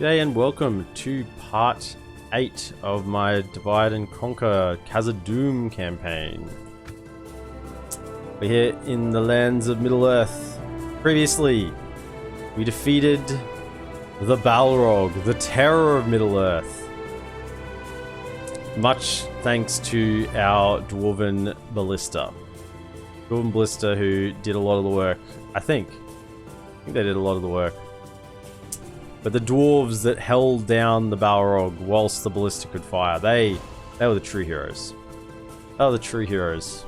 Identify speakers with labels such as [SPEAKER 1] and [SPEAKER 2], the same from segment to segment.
[SPEAKER 1] G'day and welcome to part 8 of my Divide and Conquer Khazad-dum campaign. We're here in the lands of Middle-earth. Previously, we defeated the Balrog, the terror of Middle-earth. Much thanks to our Dwarven Ballista. Dwarven Ballista who did a lot of the work, I think they did a lot of the work. But the dwarves that held down the Balrog whilst the ballista could fire, they were the true heroes. They were the true heroes.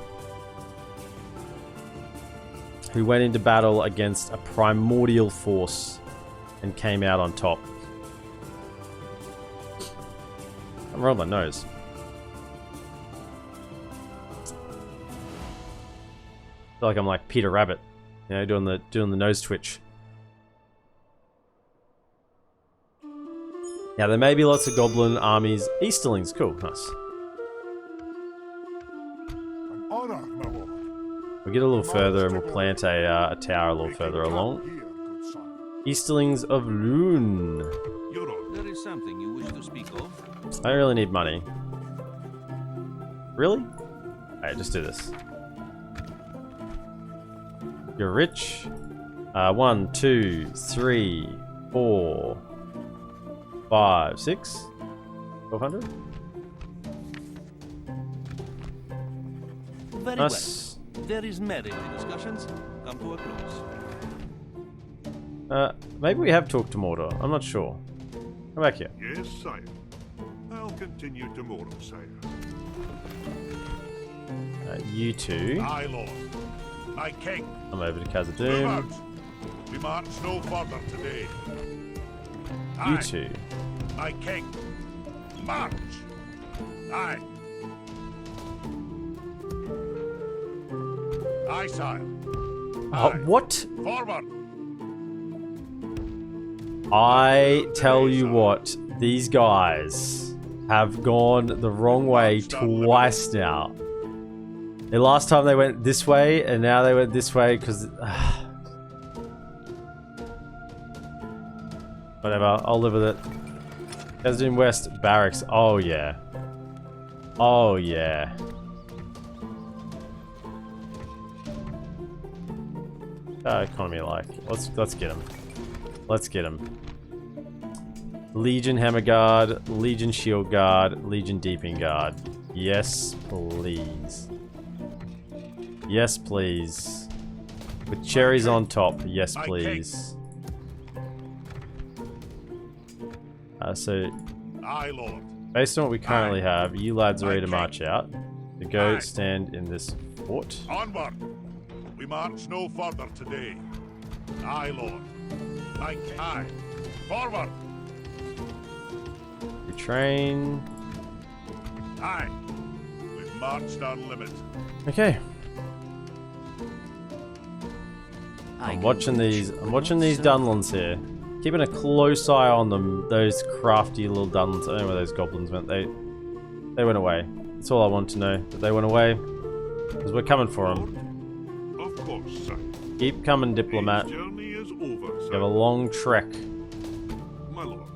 [SPEAKER 1] Who went into battle against a primordial force and came out on top. I'm rolling my nose. I feel like I'm like Peter Rabbit, you know, doing the nose twitch. Now, there may be lots of goblin armies. Easterlings, cool, nice. We'll get a little further and we'll plant a tower a little further along. Easterlings of Loon.
[SPEAKER 2] There is something you wish to speak of?
[SPEAKER 1] I don't really need money. Really? Alright, just do this. You're rich. 1, 2, 3, 4... 5, 6, 1200.
[SPEAKER 2] Very
[SPEAKER 1] Nice.
[SPEAKER 2] well. There is merit in discussions. Come to a close.
[SPEAKER 1] Maybe we have talked to Mordor. I'm not sure. Come back here.
[SPEAKER 3] Yes, sire. I'll continue tomorrow, sire.
[SPEAKER 1] You two.
[SPEAKER 3] Aye, Lord. My king.
[SPEAKER 1] I'm over to
[SPEAKER 3] Move
[SPEAKER 1] Khazad-dum.
[SPEAKER 3] out. We march no further today.
[SPEAKER 1] You
[SPEAKER 3] Aye.
[SPEAKER 1] two.
[SPEAKER 3] My king. March. Aye. Aye, sire. Aye.
[SPEAKER 1] What?
[SPEAKER 3] Forward.
[SPEAKER 1] I tell you what, these guys have gone the wrong way twice now. The last time they went this way, and now they went this way because. Whatever, I'll live with it. Khazad-dum West Barracks. Oh yeah. Oh yeah. Economy like. Let's get him. Let's get him. Legion Hammer Guard, Legion Shield Guard, Legion Deeping Guard. Yes, please. Yes, please. With cherries on top. Yes, please. So,
[SPEAKER 3] Aye, Lord.
[SPEAKER 1] based on what we currently have, you lads are ready to march out. To go stand in this fort.
[SPEAKER 3] Onward. We march no further today. Aye, Lord. My king. Aye. Forward.
[SPEAKER 1] Retrain.
[SPEAKER 3] Aye. We've marched our limit.
[SPEAKER 1] Okay. I'm watching these Dunlands here. Keeping a close eye on them, those crafty little Dunlands. I don't know where those goblins went. They went away. That's all I want to know. That they went away. Because we're coming for them.
[SPEAKER 3] Of course, sir.
[SPEAKER 1] Keep coming, diplomat.
[SPEAKER 3] The journey is over,
[SPEAKER 1] You
[SPEAKER 3] sir.
[SPEAKER 1] have a long trek.
[SPEAKER 3] My lord.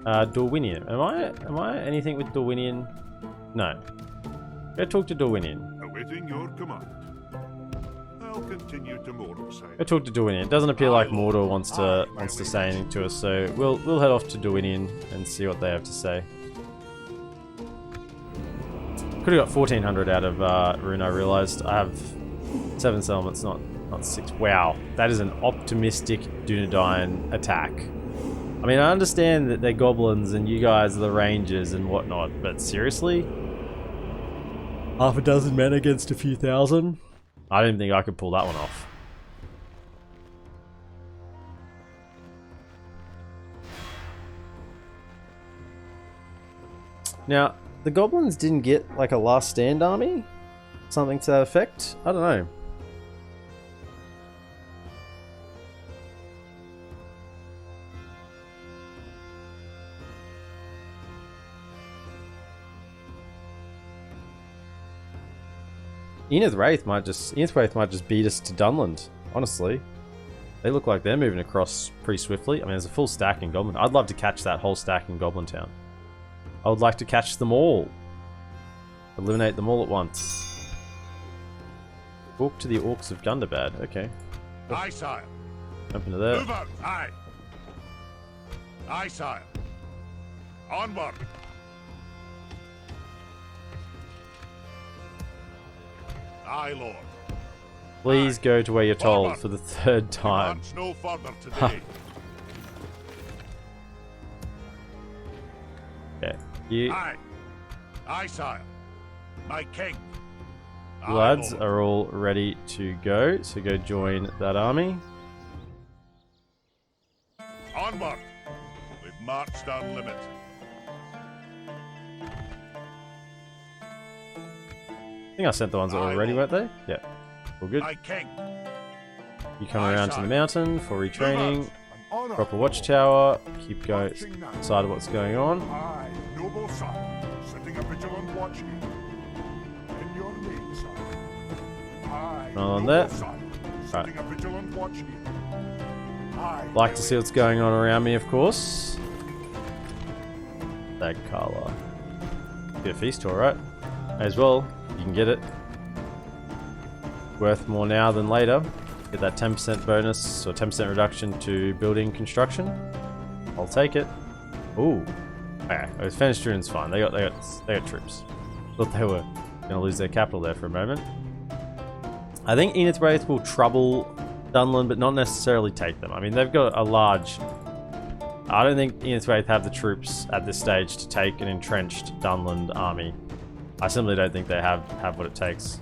[SPEAKER 1] Dorwinian. Am I anything with Dorwinian? No. Go talk to Dorwinian.
[SPEAKER 3] Awaiting your command. I'll continue tomorrow, sire.
[SPEAKER 1] Go talk to Dorwinian. It doesn't appear like Mordor wants to say anything to us, so we'll head off to Dorwinian and see what they have to say. Could have got 1400 out of Rune, I realized. I have 7 settlements, not 6. Wow, that is an optimistic Dunedain attack. I mean, I understand that they're goblins and you guys are the rangers and whatnot, but seriously? Half a dozen men against a few thousand? I didn't think I could pull that one off. Now, the goblins didn't get like a last stand army? Something to that effect? I don't know. Enith Wraith might just beat us to Dunland, honestly. They look like they're moving across pretty swiftly. I mean, there's a full stack in Goblin. I'd love to catch that whole stack in Goblin Town. I would like to catch them all. Eliminate them all at once. Talk to the orcs of Gundabad. Okay.
[SPEAKER 3] Aye, sire.
[SPEAKER 1] Jump into there.
[SPEAKER 3] Move out. Aye. Aye, sire. Onward. Aye, Lord.
[SPEAKER 1] Please go to where you're told
[SPEAKER 3] Forward.
[SPEAKER 1] for the third time.
[SPEAKER 3] March no further today.
[SPEAKER 1] Okay. You
[SPEAKER 3] Aye. Aye, sire. My king. Aye,
[SPEAKER 1] lads
[SPEAKER 3] Lord.
[SPEAKER 1] are all ready to go, so go join that army.
[SPEAKER 3] Onward. We've marched our limit.
[SPEAKER 1] I think I sent the ones that were
[SPEAKER 3] Aye,
[SPEAKER 1] ready,
[SPEAKER 3] Lord.
[SPEAKER 1] weren't they? Yeah. All good.
[SPEAKER 3] My king.
[SPEAKER 1] You come
[SPEAKER 3] Aye,
[SPEAKER 1] around to
[SPEAKER 3] sire.
[SPEAKER 1] the mountain for retraining.
[SPEAKER 3] Move out.
[SPEAKER 1] Drop a watchtower. Keep going inside of what's going on.
[SPEAKER 4] I, noble son, setting a vigilant watch here. In your name, son. I,
[SPEAKER 1] Not on
[SPEAKER 4] noble
[SPEAKER 1] there.
[SPEAKER 4] son, setting a vigilant watch here. I,
[SPEAKER 1] Like to see what's going on around me, of course. That Gjallar. Get a feast tour, right? May as well. You can get it. Worth more now than later. Get that 10% bonus or 10% reduction to building construction. I'll take it. Ooh. Okay, it was Fenestrin's fine. They got troops. Thought they were gonna lose their capital there for a moment. I think Enid's Wraith will trouble Dunland, but not necessarily take them. I mean, they've got a large... I don't think Enid's Wraith have the troops at this stage to take an entrenched Dunland army. I simply don't think they have what it takes.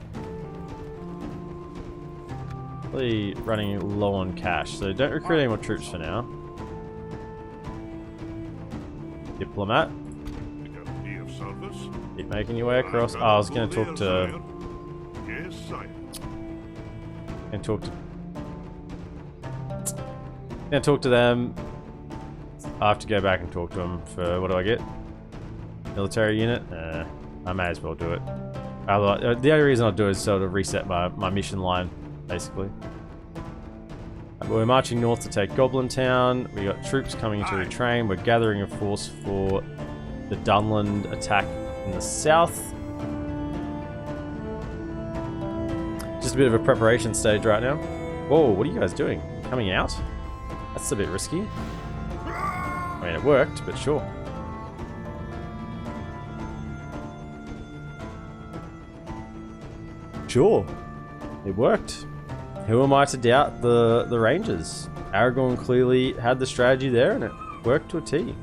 [SPEAKER 1] Really running low on cash, so don't recruit any more troops for now. Diplomat,
[SPEAKER 3] Be of service.
[SPEAKER 1] keep making your way across. Oh, I was going to talk to...
[SPEAKER 3] Yes, sire.
[SPEAKER 1] Going to talk to them. I have to go back and talk to them for... What do I get? Military unit? I may as well do it. Otherwise, the only reason I'll do it is sort of reset my mission line, basically. But we're marching north to take Goblin Town. We got troops coming to retrain. We're gathering a force for the Dunland attack in the south. Just a bit of a preparation stage right now. Whoa, what are you guys doing? Coming out? That's a bit risky. I mean, it worked, but sure. Sure, it worked. Who am I to doubt the Rangers? Aragorn clearly had the strategy there, and it worked to a T.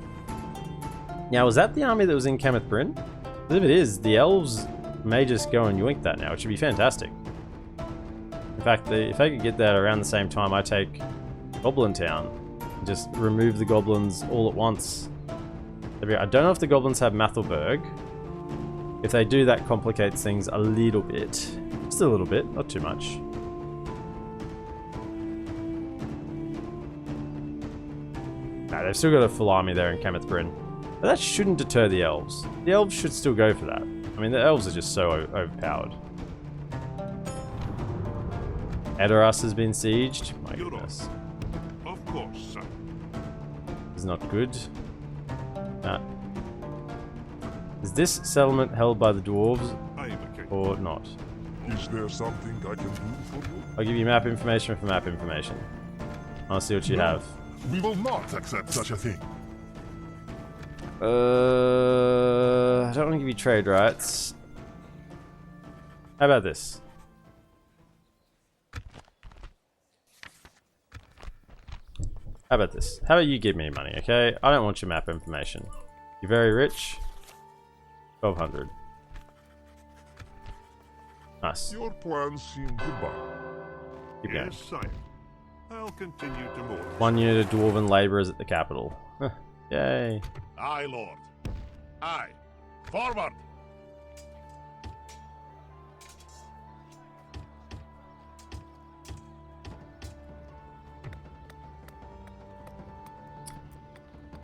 [SPEAKER 1] Now, was that the army that was in Cameth Bryn? Because if it is, the elves may just go and yoink that now, which would be fantastic. In fact, if I could get that around the same time I take Goblin Town, and just remove the goblins all at once. I don't know if the goblins have Mathelberg. If they do, that complicates things a little bit. Just a little bit, not too much. Nah, they've still got a full army there in Cameth Bryn. But that shouldn't deter the elves. The elves should still go for that. I mean, the elves are just so overpowered. Edoras has been sieged. My goodness.
[SPEAKER 3] Of course, sir.
[SPEAKER 1] Is not good. Nah. Is this settlement held by the dwarves
[SPEAKER 3] I am a king.
[SPEAKER 1] or not?
[SPEAKER 4] Is there something I can do for you?
[SPEAKER 1] I'll give you map information for map information. I'll see what you have.
[SPEAKER 4] We will not accept such a thing.
[SPEAKER 1] I don't want to give you trade rights. How about this? How about this? How about you give me money, okay? I don't want your map information. You're very rich. 1200. Nice.
[SPEAKER 4] Your plans seem goodbye.
[SPEAKER 1] Keep going.
[SPEAKER 3] Yes, sire. I'll continue to mourn.
[SPEAKER 1] 1 unit of dwarven labourers at the capital. Yay.
[SPEAKER 3] Aye, Lord. Aye. Forward.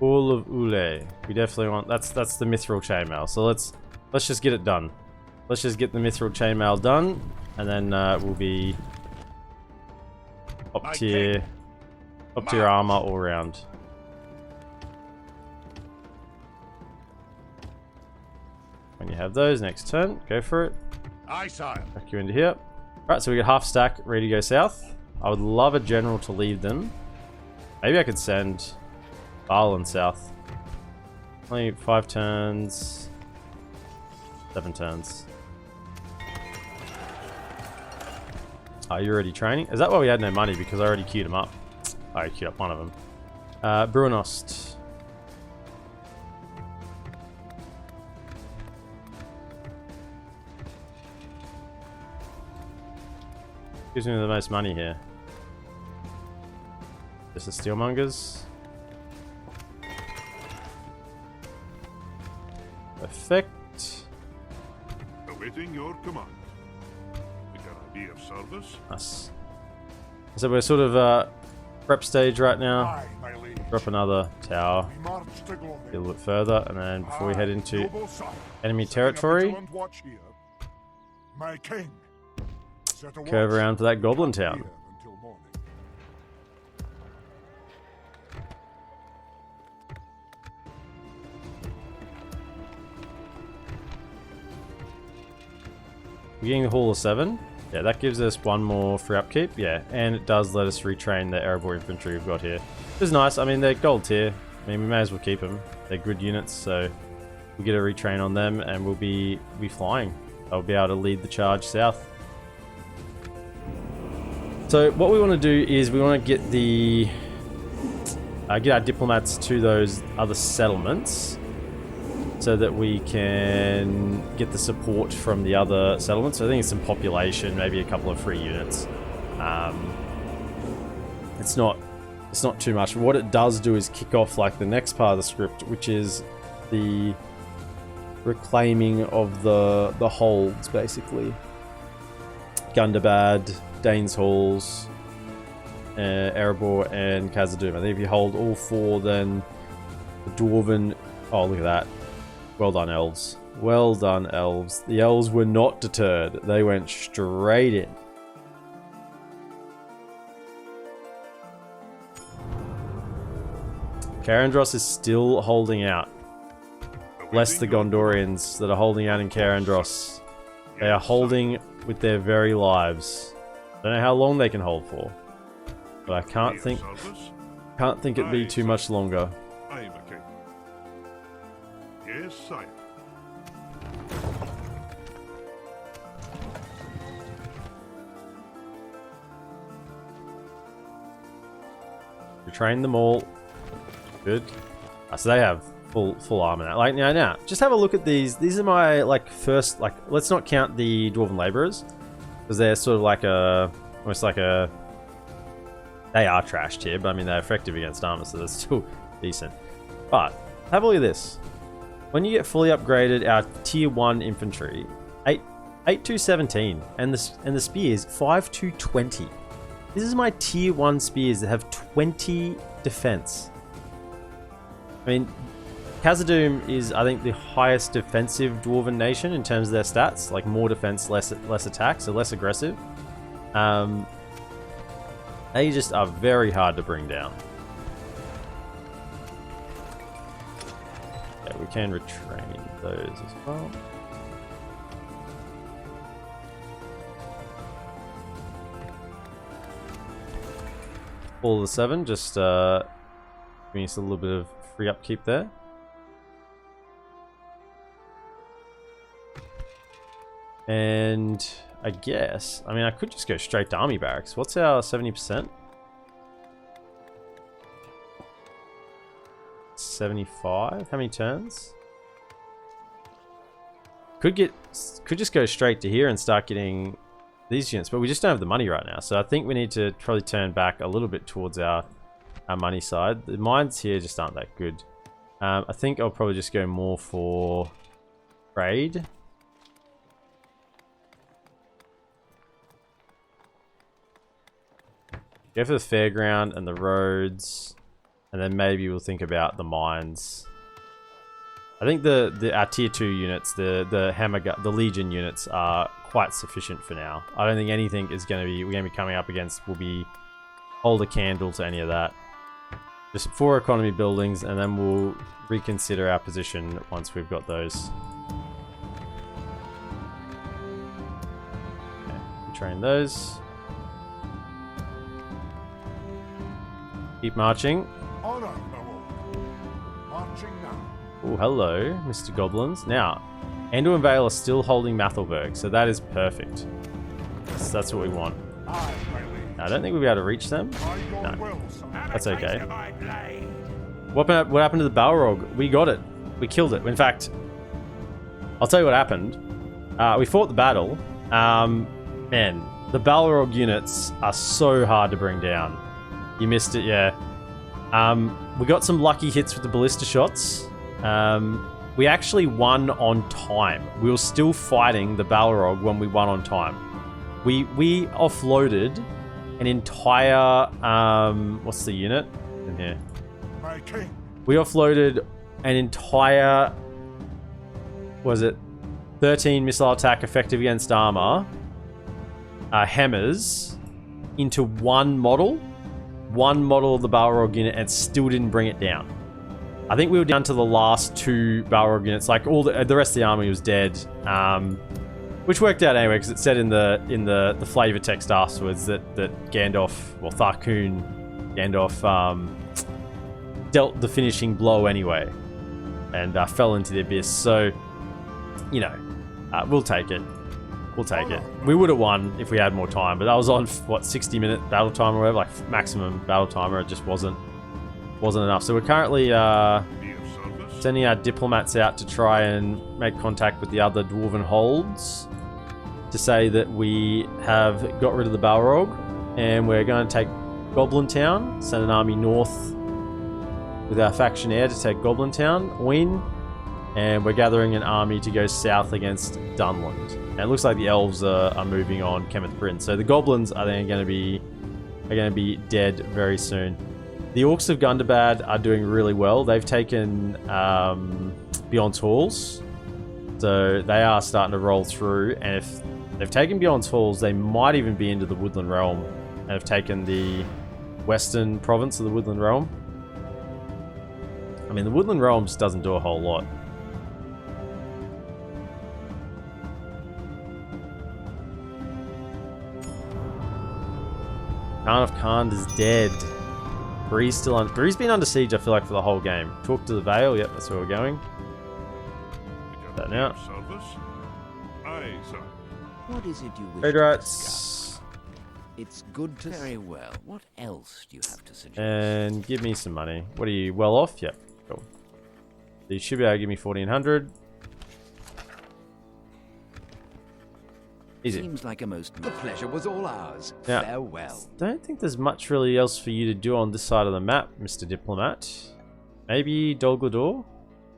[SPEAKER 1] All of Ule. We definitely want that's the mithril chainmail. So let's just get it done. Let's just get the mithril chainmail done, and then we'll be top tier Top tier armor all round. When you have those, next turn, go for it.
[SPEAKER 3] Aye, sire.
[SPEAKER 1] Back you into here. Right, so we got half stack ready to go south. I would love a general to lead them. Maybe I could send Balrog south. Only 5 turns. 7 turns. Are you already training? Is that why we had no money? Because I already queued them up. I queued up one of them. Goda+Nott. Gives me the most money here. This is Steelmongers. Perfect.
[SPEAKER 4] Awaiting your command. We can I be of service?
[SPEAKER 1] Nice. So we're sort of prep stage right now.
[SPEAKER 4] Aye, my liege.
[SPEAKER 1] Drop another tower.
[SPEAKER 4] We march to glory.
[SPEAKER 1] Get a little bit further, and then before we head into
[SPEAKER 4] Noble sire,
[SPEAKER 1] enemy
[SPEAKER 4] setting a
[SPEAKER 1] territory,
[SPEAKER 4] vigilant watch here. My king. Set a
[SPEAKER 1] curve
[SPEAKER 4] watch
[SPEAKER 1] around to that Goblin
[SPEAKER 4] here
[SPEAKER 1] town.
[SPEAKER 4] until morning.
[SPEAKER 1] We're getting the Hall of 7. Yeah, that gives us one more free upkeep. Yeah, and it does let us retrain the Erebor infantry we've got here. Which is nice. I mean, they're gold tier. I mean, we may as well keep them. They're good units, so we'll get a retrain on them, and we'll be flying. I'll be able to lead the charge south. So what we want to do is we want to get the get our diplomats to those other settlements, so that we can get the support from the other settlements. So I think it's some population, maybe a couple of free units. It's not too much. What it does do is kick off like the next part of the script, which is the reclaiming of the holds, basically. Gundabad, Dane's Halls, Erebor, and Khazad-dum. I think if you hold all 4, then the Dwarven... Oh, look at that. Well done, elves. Well done, elves. The elves were not deterred. They went straight in. Karandros is still holding out. Bless the Gondorians that are holding out in Karandros. They are holding with their very lives. Don't know how long they can hold for, but I can't think it'd be too much longer.
[SPEAKER 4] I am a king. Yes, sire.
[SPEAKER 1] Retrain them all. Good. So they have full armor now. Like now, just have a look at these. These are my first Let's not count the Dwarven laborers, because they're sort of almost like a. They are trashed here, but I mean they're effective against armor, so they're still decent. But have a look at this. When you get fully upgraded, our tier 1 infantry, 8 to 17, and the spears 5 to 20. This is my tier 1 spears that have 20 defense. I mean, Khazad-dum is, I think, the highest defensive Dwarven nation in terms of their stats. Like, more defense, less attack, so less aggressive. They just are very hard to bring down. Yeah, we can retrain those as well. All of the 7, just giving us a little bit of free upkeep there. And I guess, I mean, I could just go straight to army barracks. What's our 70%? 75? How many turns? Could just go straight to here and start getting these units, but we just don't have the money right now. So I think we need to probably turn back a little bit towards our money side. The mines here just aren't that good. I think I'll probably just go more for trade. Go for the fairground and the roads, and then maybe we'll think about the mines. I think our tier 2 units, the Legion units, are quite sufficient for now. I don't think anything is we're going to be coming up against will be hold a candle to any of that. Just 4 economy buildings, and then we'll reconsider our position once we've got those. Okay, train those. Keep marching.
[SPEAKER 4] Honor, my lord. Marching now.
[SPEAKER 1] Oh, hello, Mr. Goblins. Now, Andor and Vale are still holding Mathelberg, so that is perfect. That's what we want.
[SPEAKER 4] Aye, my liege.
[SPEAKER 1] I don't think we'll be able to reach them.
[SPEAKER 4] By your
[SPEAKER 1] No.
[SPEAKER 4] will, son.
[SPEAKER 1] That's okay. What happened to the Balrog? We got it. We killed it. In fact, I'll tell you what happened. We fought the battle. Man, the Balrog units are so hard to bring down. You missed it, yeah. We got some lucky hits with the ballista shots. We actually won on time. We were still fighting the Balrog when we won on time. We offloaded an entire... what's the unit? In here.
[SPEAKER 4] My king.
[SPEAKER 1] We offloaded an entire... Was it 13 missile attack effective against armor, hammers, into one model of the Balrog unit, and still didn't bring it down. I think we were down to the last 2 Balrog units. Like all the rest of the army was dead, which worked out anyway because it said in the flavor text afterwards that Gandalf, well, Tharkoon, Gandalf dealt the finishing blow anyway, and fell into the abyss. So, you know, we'll take it. We'll take it. We would have won if we had more time, but that was on what, 60-minute battle time or whatever, like maximum battle timer. It just wasn't enough. So we're currently sending our diplomats out to try and make contact with the other Dwarven holds to say that we have got rid of the Balrog and we're going to take Goblin Town, send an army north with our faction heir to take Goblin Town, win, and we're gathering an army to go south against Dunland. And it looks like the elves are moving on Kenneth Bryn. So the goblins are then going to be dead very soon. The Orcs of Gundabad are doing really well. They've taken Beyond's Halls, so they are starting to roll through. And if they've taken Beyond's Halls, they might even be into the Woodland Realm and have taken the western province of the Woodland Realm. I mean, the Woodland Realm just doesn't do a whole lot. Khan of Khand is dead. Bree's still on. Bree's been under siege, I feel like, for the whole game. Talk to the Vale. Yep, that's where we're going. That now.
[SPEAKER 3] Service? Aye, sir.
[SPEAKER 5] What is it you wish
[SPEAKER 1] Trade
[SPEAKER 5] to
[SPEAKER 1] rights.
[SPEAKER 5] discuss? It's good to... Very well. What else do you have to suggest?
[SPEAKER 1] And give me some money. What are you, well off? Yep, cool. So you should be able to give me 1,400. Easy.
[SPEAKER 5] Seems like a most... The pleasure was all ours.
[SPEAKER 1] Yeah.
[SPEAKER 5] Farewell.
[SPEAKER 1] Don't think there's much really else for you to do on this side of the map, Mr. Diplomat. Maybe Dol Guldur?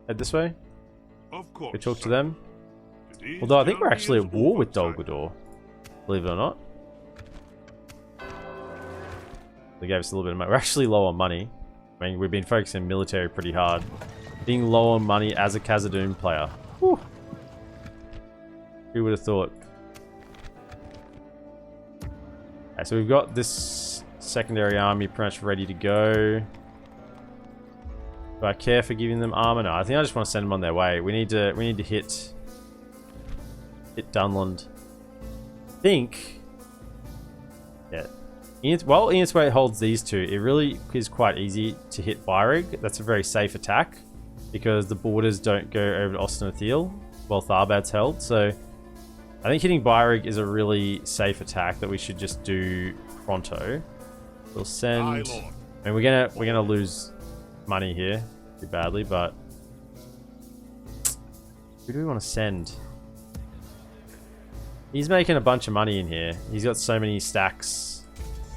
[SPEAKER 1] Head this way.
[SPEAKER 3] Of course.
[SPEAKER 1] Go talk to
[SPEAKER 3] sir.
[SPEAKER 1] them.
[SPEAKER 3] Today's
[SPEAKER 1] Although I think we're
[SPEAKER 3] journey
[SPEAKER 1] actually
[SPEAKER 3] is
[SPEAKER 1] at war with Dol
[SPEAKER 3] over time.
[SPEAKER 1] Guldur. Believe it or not. They gave us a little bit of money. We're actually low on money. I mean, we've been focusing military pretty hard. Being low on money as a Khazad-dum player. Whew. Who would have thought? Okay, so we've got this secondary army pretty much ready to go. Do I care for giving them armor? No, I think I just want to send them on their way. We need to hit Dunland. I think. Yeah. While Inisway holds these two, it really is quite easy to hit Byrig. That's a very safe attack because the borders don't go over to Ostenathiel while Tharbad's held. So I think hitting Byrig is a really safe attack that we should just do pronto. We'll send.
[SPEAKER 3] Aye, Lord.
[SPEAKER 1] I mean, we're gonna lose money here pretty badly, but who do we want to send? He's making a bunch of money in here. He's got so many stacks.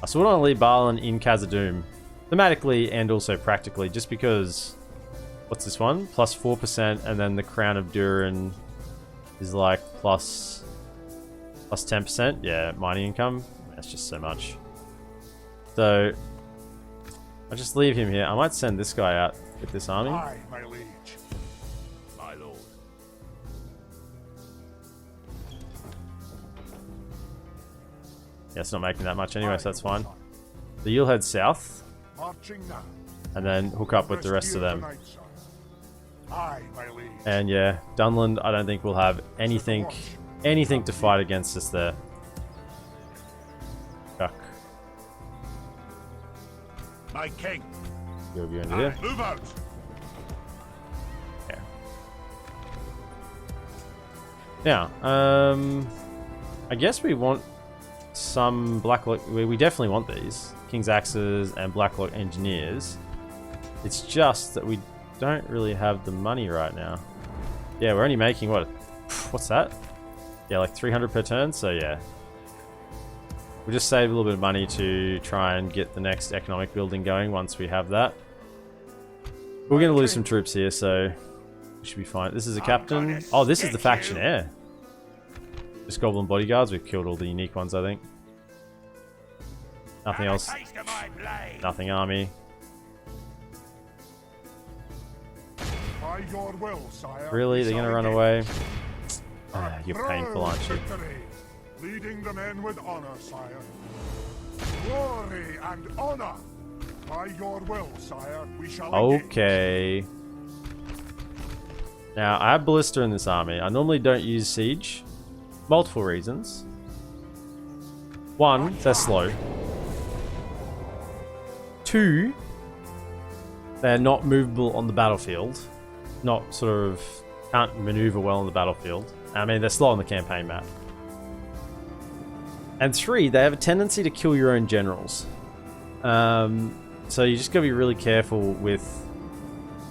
[SPEAKER 1] I sort of want to leave Balin in Khazad-dum, thematically and also practically, just because. What's this one? Plus 4%, and then the Crown of Durin is like plus 10%. Yeah, mining income. That's just so much. So I'll just leave him here. I might send this guy out with this army.
[SPEAKER 4] Aye, my liege.
[SPEAKER 3] My lord.
[SPEAKER 1] Yeah, it's not making that much anyway, so that's fine. So you'll head south,
[SPEAKER 4] Marching now.
[SPEAKER 1] and then hook up with the rest of them.
[SPEAKER 4] Tonight, sire. Aye, my liege.
[SPEAKER 1] And yeah, Dunland, I don't think we'll have anything to fight against us there. Chuck.
[SPEAKER 3] My king.
[SPEAKER 1] You'll go into there.
[SPEAKER 3] Move out.
[SPEAKER 1] Yeah. Now, I guess we want some Blacklock. We definitely want these King's Axes and Blacklock Engineers. It's just that we don't really have the money right now. Yeah, we're only making what's that? Yeah, like 300 per turn. So yeah, we'll just save a little bit of money to try and get the next economic building going once we have that. We're going to lose some troops here, so we should be fine. This is a captain. Oh, this is the faction heir. Just Goblin bodyguards. We've killed all the unique ones, I think. Nothing else. Nothing army.
[SPEAKER 4] By your will, sire.
[SPEAKER 1] Really?
[SPEAKER 4] we
[SPEAKER 1] They're going to
[SPEAKER 4] shall
[SPEAKER 1] run
[SPEAKER 4] engage.
[SPEAKER 1] away? Ah, you're
[SPEAKER 4] Proud
[SPEAKER 1] painful, aren't you?
[SPEAKER 4] victory, leading the men with honor, sire. Glory and honor. By your will, sire, we shall engage.
[SPEAKER 1] Okay. Now, I have Ballista in this army. I normally don't use Siege. Multiple reasons. One, they're slow. Two, they're not movable on the battlefield. Not sort of... can't maneuver well on the battlefield. I mean, they're slow on the campaign map. And three, they have a tendency to kill your own generals. So you just gotta be really careful with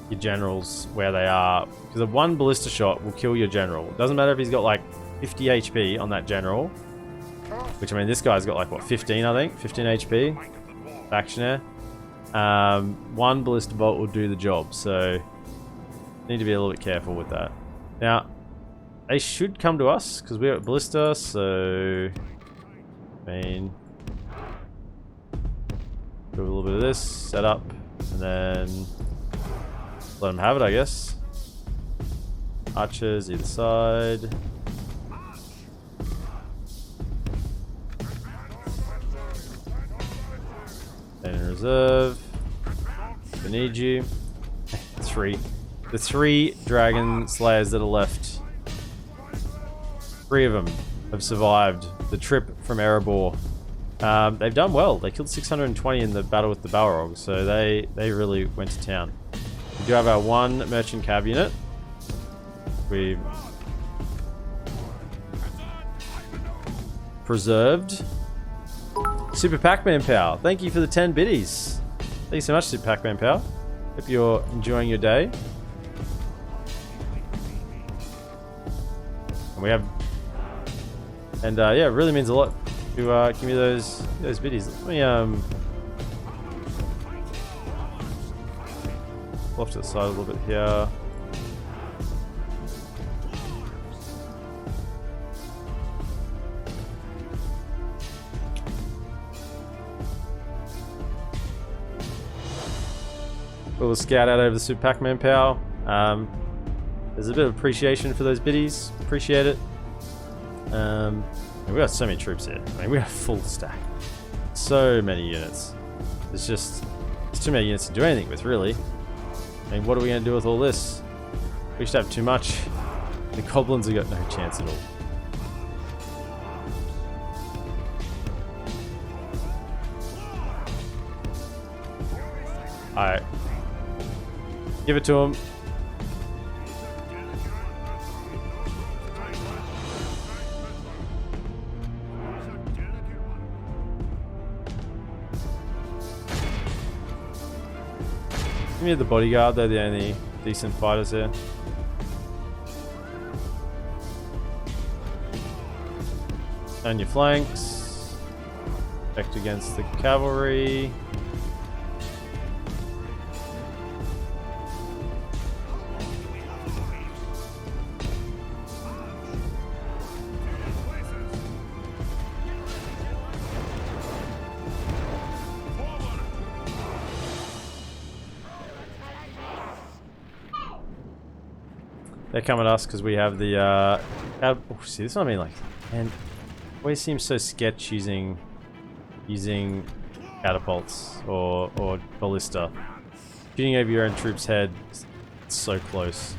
[SPEAKER 1] your generals where they are, because a one ballista shot will kill your general. It doesn't matter if he's got like 50 HP on that general, which I mean this guy's got like what, 15 I think, 15 HP, factioner. One ballista bolt will do the job, so need to be a little bit careful with that. Now they should come to us because we're at ballista, so I mean do a little bit of this, set up, and then let them have it, I guess. Archers either side. And in reserve. I need you. Three. The 3 dragon slayers that are left. 3 of them have survived the trip from Erebor. They've done well. They killed 620 in the battle with the Balrog, so they really went to town. We do have our 1 merchant cav unit. We preserved. Super Pac-Man Power. Thank you for the 10 biddies. Thank you so much, Super Pac-Man Power. Hope you're enjoying your day. And we have, and yeah, it really means a lot to give me those biddies. Let me off to the side a little bit here. We'll scout out over the Super Pac-Man Power. There's a bit of appreciation for those biddies. Appreciate it. We got so many troops here. I mean, we have full stack. So many units. It's too many units to do anything with, really. I mean, what are we going to do with all this? We should have too much. The goblins have got no chance at all. Alright. Give it to him. Give me the bodyguard, they're the only decent fighters here. And your flanks. Protect against the cavalry. They're coming at us because we have the oh, see, this is what I mean, like, and always seems so sketch using catapults or ballista. Shooting over your own troops' head, it's so close.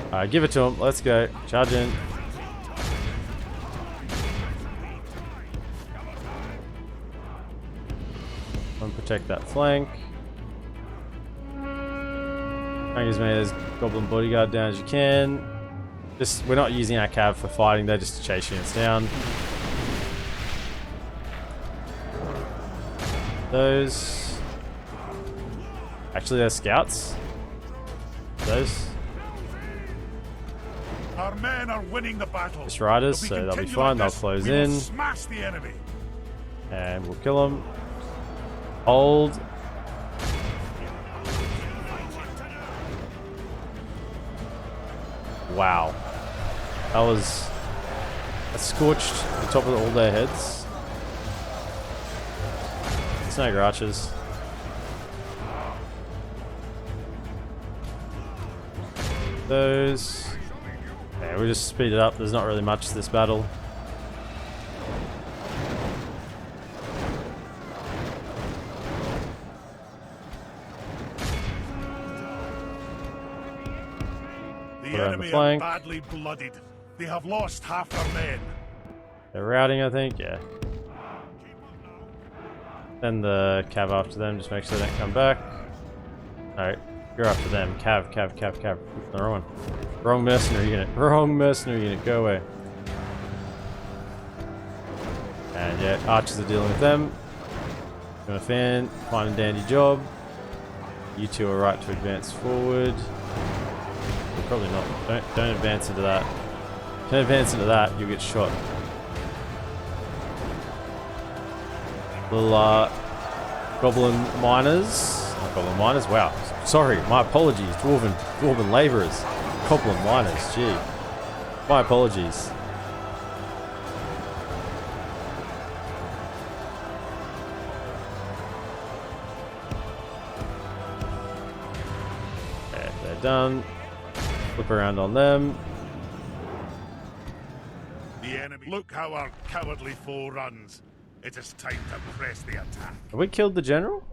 [SPEAKER 1] Alright, give it to him. Let's go. Charge in. And protect that flank. Try and get as many of those goblin bodyguard down as you can. Just, we're not using our cav for fighting, they're just chasing us down. Those. Actually, they're scouts. Those.
[SPEAKER 3] Our men are winning the battle.
[SPEAKER 1] Just riders,
[SPEAKER 3] If we
[SPEAKER 1] so they'll be
[SPEAKER 3] continue
[SPEAKER 1] fine.
[SPEAKER 3] like
[SPEAKER 1] They'll
[SPEAKER 3] this,
[SPEAKER 1] close
[SPEAKER 3] we will
[SPEAKER 1] in.
[SPEAKER 3] Smash the enemy.
[SPEAKER 1] And we'll kill them. Hold. Wow. That scorched the top of all their heads. Snake archers. Those. Yeah, we'll just speed it up. There's not really much to this battle.
[SPEAKER 3] The enemy are badly blooded. They have lost half their men.
[SPEAKER 1] They're routing, I think. Yeah. Send the cav after them. Just make sure they don't come back. Alright. You're after them. Cav. The wrong one. Wrong mercenary unit. Wrong mercenary unit. Go away. And yeah, archers are dealing with them. Doing a fine and dandy job. You two are right to advance forward. Probably not. Don't advance into that. Don't advance into that. You'll get shot. Little goblin miners. Not goblin miners. Wow. Sorry. My apologies. Dwarven laborers. Goblin miners. Gee. My apologies. Okay, they're done. Flip around on them.
[SPEAKER 3] The enemy. Look how our cowardly foe runs. It is time to press the attack.
[SPEAKER 1] Have we killed the general?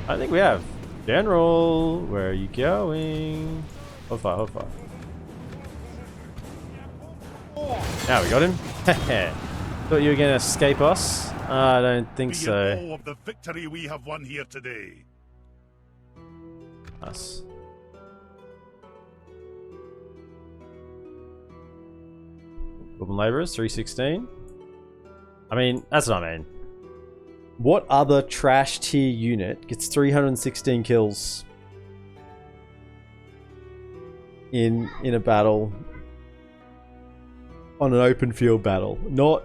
[SPEAKER 1] I think we have. General, where are you going? Hold fire. Now we got him. Thought you were going to escape us? I don't think so.
[SPEAKER 3] Be in awe of the victory we have won here today.
[SPEAKER 1] Us. Goblin laborers, 316. I mean, that's what I mean. What other trash tier unit gets 316 kills in a battle on an open field battle? Not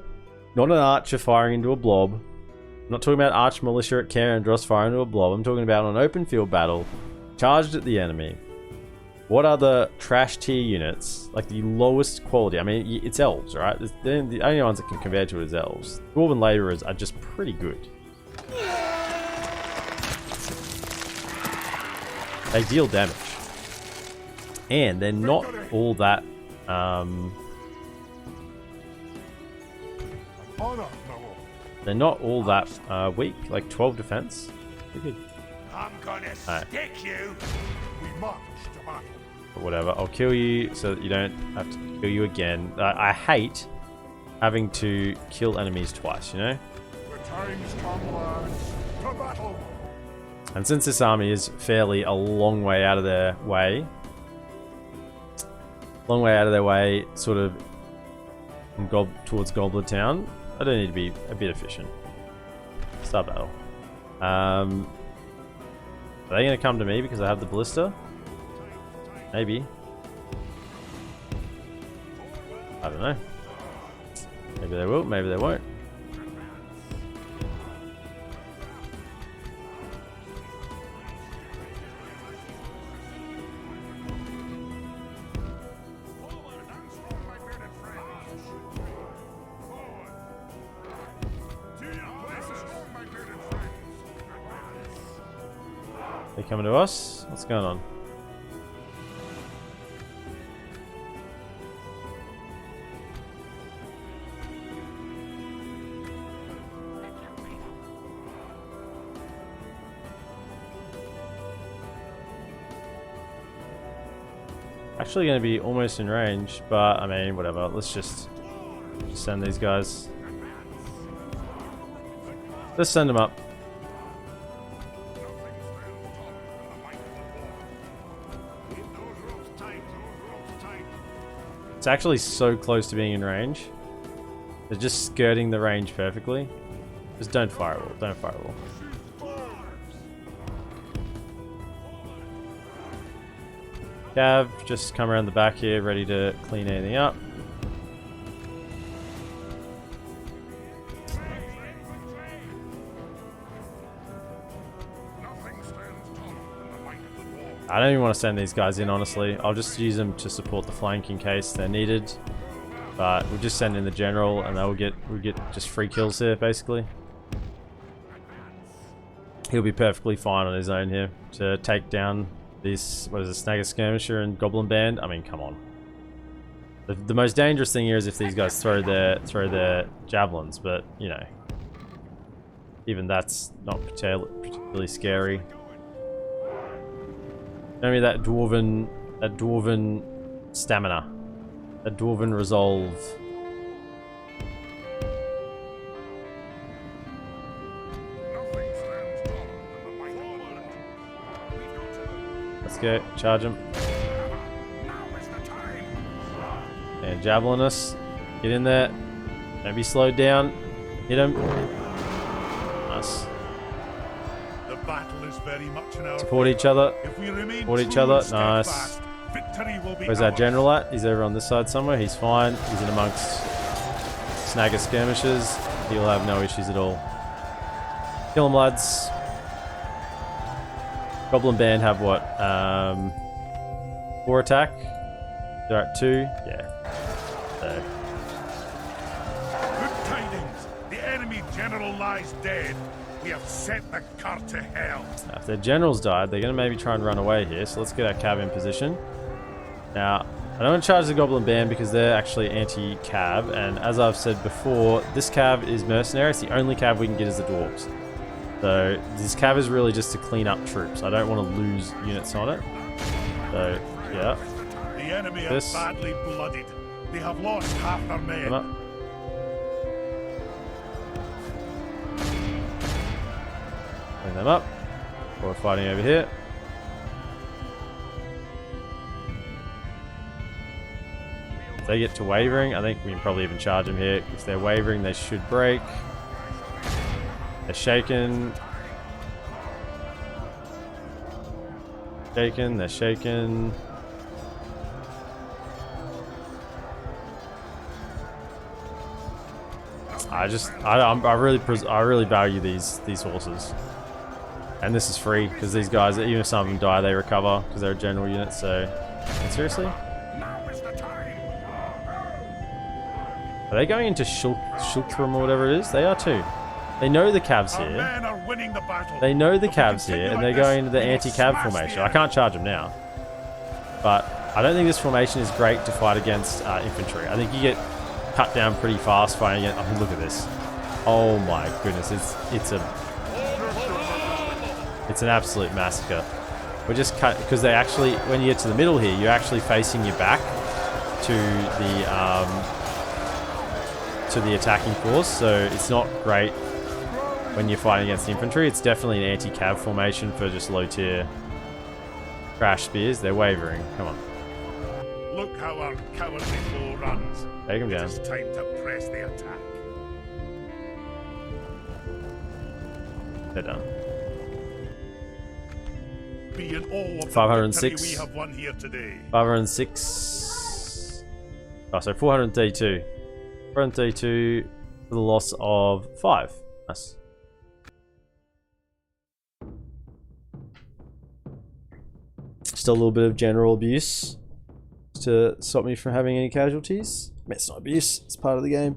[SPEAKER 1] an archer firing into a blob. I'm not talking about arch militia at Karandros firing into a blob. I'm talking about an open field battle charged at the enemy. What other trash tier units, like the lowest quality? I mean, it's elves, right? They're the only ones that can compare to it is elves. Dwarven laborers are just pretty good. They deal damage. And they're not all that, they're not all that weak, like 12 defense. Pretty good.
[SPEAKER 3] I'm gonna stick you. We march to battle.
[SPEAKER 1] But whatever, I'll kill you so that you don't have to kill you again. I hate having to kill enemies twice, you know?
[SPEAKER 4] The times come, lads. To battle.
[SPEAKER 1] And since this army is fairly a long way out of their way, sort of towards Goblin Town, I don't need to be a bit efficient. Start battle. Are they going to come to me because I have the ballista? Maybe. I don't know. Maybe they will, maybe they won't. They coming to us? What's going on? Actually going to be almost in range, but I mean, whatever. Let's just send these guys. Let's send them up. It's actually so close to being in range. They're just skirting the range perfectly. Just don't fire at all. Don't fire at all. Cav, just come around the back here, ready to clean anything up. I don't even want to send these guys in, honestly. I'll just use them to support the flank in case they're needed. But we'll just send in the general, and we'll get just free kills here, basically. He'll be perfectly fine on his own here to take down this, what is it, Snagger Skirmisher and Goblin Band. I mean, come on. The most dangerous thing here is if these guys throw their javelins, but you know, even that's not particularly scary. Show me that dwarven stamina, that dwarven resolve. Let's go, charge him. And javelin us. Get in there. Don't be slowed down. Hit him. Nice.
[SPEAKER 3] The battle is very much in our
[SPEAKER 1] Support each other.
[SPEAKER 3] If we remain
[SPEAKER 1] Support each
[SPEAKER 3] true
[SPEAKER 1] other.
[SPEAKER 3] and steadfast,
[SPEAKER 1] Nice.
[SPEAKER 3] victory will be
[SPEAKER 1] Where's our
[SPEAKER 3] ours.
[SPEAKER 1] general at? He's over on this side somewhere. He's fine. He's in amongst Snagger Skirmishes. He'll have no issues at all. Kill him, lads. Goblin Band have what? 4 attack. They're at 2. Yeah. So.
[SPEAKER 3] Good tidings. The enemy general lies dead. We have sent the cart to hell.
[SPEAKER 1] Now, if their generals died, they're going to maybe try and run away here. So let's get our cav in position. Now, I don't want to charge the Goblin Band because they're actually anti-cav. And as I've said before, this cav is mercenary. It's the only cav we can get is the dwarves. So this cav is really just to clean up troops. I don't want to lose units on it. So, yeah.
[SPEAKER 3] The enemy are
[SPEAKER 1] This.
[SPEAKER 3] badly blooded. They have lost half their men.
[SPEAKER 1] Come up. Clean them up. We're fighting over here. If they get to wavering, I think we can probably even charge them here. If they're wavering, they should break. They're shaken. Shaken, they're shaken. I really value these horses. And this is free, because these guys, even if some of them die, they recover, because they're a general unit, so... And seriously? Are they going into Shultram or whatever it is? They are too. They know the cav's
[SPEAKER 3] Our
[SPEAKER 1] here.
[SPEAKER 3] men are winning the battle.
[SPEAKER 1] They know the
[SPEAKER 3] If we
[SPEAKER 1] cav's
[SPEAKER 3] continue
[SPEAKER 1] here, and
[SPEAKER 3] like
[SPEAKER 1] they're
[SPEAKER 3] this,
[SPEAKER 1] going into the
[SPEAKER 3] we will
[SPEAKER 1] anti-cav
[SPEAKER 3] smash the
[SPEAKER 1] formation. I
[SPEAKER 3] enemy.
[SPEAKER 1] can't charge them now. But I don't think this formation is great to fight against infantry. I think you get cut down pretty fast fighting it. I mean, look at this. Oh my goodness, it's an absolute massacre. We're just cut because they actually, when you get to the middle here, you're actually facing your back to the attacking force, so it's not great when you're fighting against infantry. It's definitely an anti-cav formation for just low tier crash spears. They're wavering. Come on,
[SPEAKER 3] Look how our cowardly foe runs.
[SPEAKER 1] take them down.
[SPEAKER 3] It is time to press the attack.
[SPEAKER 1] They're done.
[SPEAKER 3] Be in awe of the
[SPEAKER 1] 506.
[SPEAKER 3] victory we have won here today.
[SPEAKER 1] 506. Oh, so 432. 432 for the loss of 5. Nice. Still a little bit of general abuse to stop me from having any casualties. I mean, it's not abuse, it's part of the game.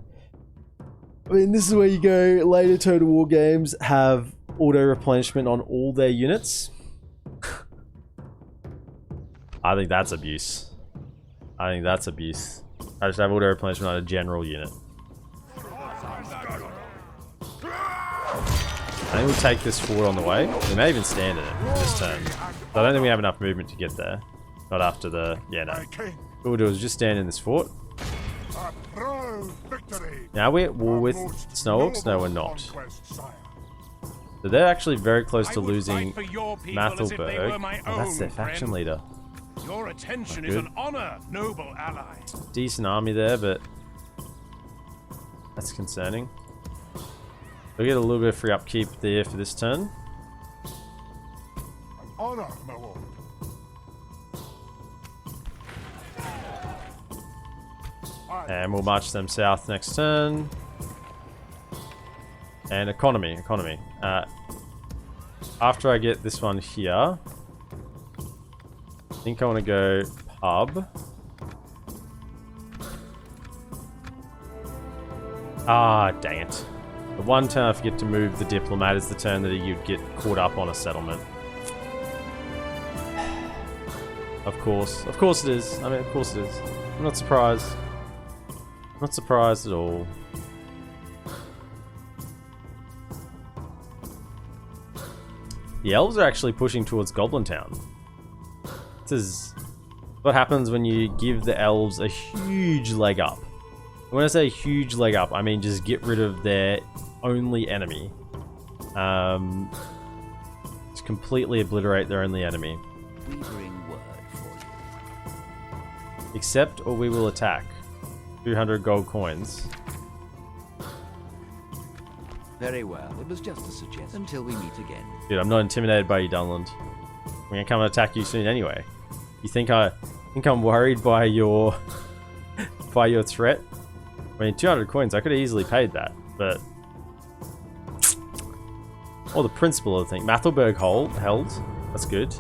[SPEAKER 1] I mean, this is where you go later Total War games have auto replenishment on all their units. I think that's abuse. I think that's abuse. I just have auto replenishment on a general unit. I think we'll take this forward on the way. We may even stand in it this turn. But I don't think we have enough movement to get there. Not after the... Yeah, no.
[SPEAKER 4] My king,
[SPEAKER 1] All we'll do is just stand in this fort.
[SPEAKER 4] a proud victory.
[SPEAKER 1] Now we're at war
[SPEAKER 4] A
[SPEAKER 1] with
[SPEAKER 4] most
[SPEAKER 1] Snow Orcs? No, we're
[SPEAKER 4] noble
[SPEAKER 1] not.
[SPEAKER 4] conquest, sire.
[SPEAKER 1] So they're actually very close to
[SPEAKER 6] I would
[SPEAKER 1] losing
[SPEAKER 6] fight for your people as if they were
[SPEAKER 1] Mathelberg.
[SPEAKER 6] my
[SPEAKER 1] Oh, that's their
[SPEAKER 6] own,
[SPEAKER 1] faction
[SPEAKER 6] friend.
[SPEAKER 1] leader.
[SPEAKER 6] Your attention is
[SPEAKER 1] Good.
[SPEAKER 6] an honor, noble ally.
[SPEAKER 1] Decent army there, but that's concerning. We'll get a little bit of free upkeep there for this turn.
[SPEAKER 4] An honor, my lord.
[SPEAKER 1] And we'll march them south next turn. And economy. After I get this one here, I think I want to go pub. Ah, dang it. The one turn I forget to move the diplomat is the turn that you'd get caught up on a settlement. Of course it is. I mean, of course it is. I'm not surprised. Not surprised at all. The elves are actually pushing towards Goblin Town. This is what happens when you give the elves a huge leg up. When I say huge leg up, I mean just get rid of their only enemy. Just completely obliterate their only enemy.
[SPEAKER 5] We bring word for you.
[SPEAKER 1] Accept or we will attack. 200 gold coins.
[SPEAKER 5] Very well. It was just a suggestion. Until we meet again.
[SPEAKER 1] Dude, I'm not intimidated by you, Dunland. I'm gonna come and attack you soon anyway. You think I'm worried by your by your threat? I mean, 200 coins, I could have easily paid that, but... Oh, the principle of the thing. Mathelberg held. That's good.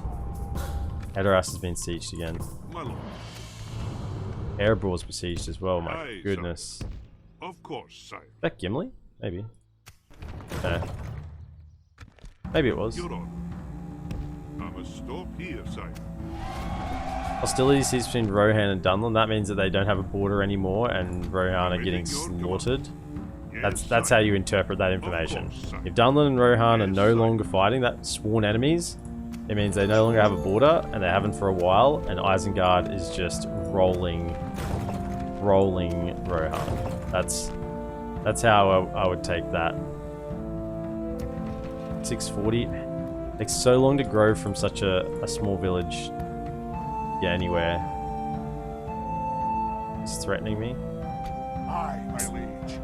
[SPEAKER 1] Edoras has been sieged again.
[SPEAKER 3] My lord.
[SPEAKER 1] Erebro's besieged as well, my
[SPEAKER 3] Aye,
[SPEAKER 1] goodness.
[SPEAKER 3] sire. Of course, sire.
[SPEAKER 1] Is that Gimli? Maybe. No. Maybe it was.
[SPEAKER 3] You're on. I must stop here, sire.
[SPEAKER 1] Hostility ceased between Rohan and Dunland. That means that they don't have a border anymore and Rohan are getting slaughtered.
[SPEAKER 3] Yes,
[SPEAKER 1] That's
[SPEAKER 3] sire.
[SPEAKER 1] how you interpret that information.
[SPEAKER 3] course, sire.
[SPEAKER 1] If Dunland and Rohan are
[SPEAKER 3] Yes,
[SPEAKER 1] no
[SPEAKER 3] sire.
[SPEAKER 1] longer fighting, that sworn enemies, it means they no longer have a border and they haven't for a while, and Isengard is just rolling Rohan. That's how I would take that. 640. Takes so long to grow from such a small village. Yeah, anywhere. It's threatening me.
[SPEAKER 4] Aye, my liege.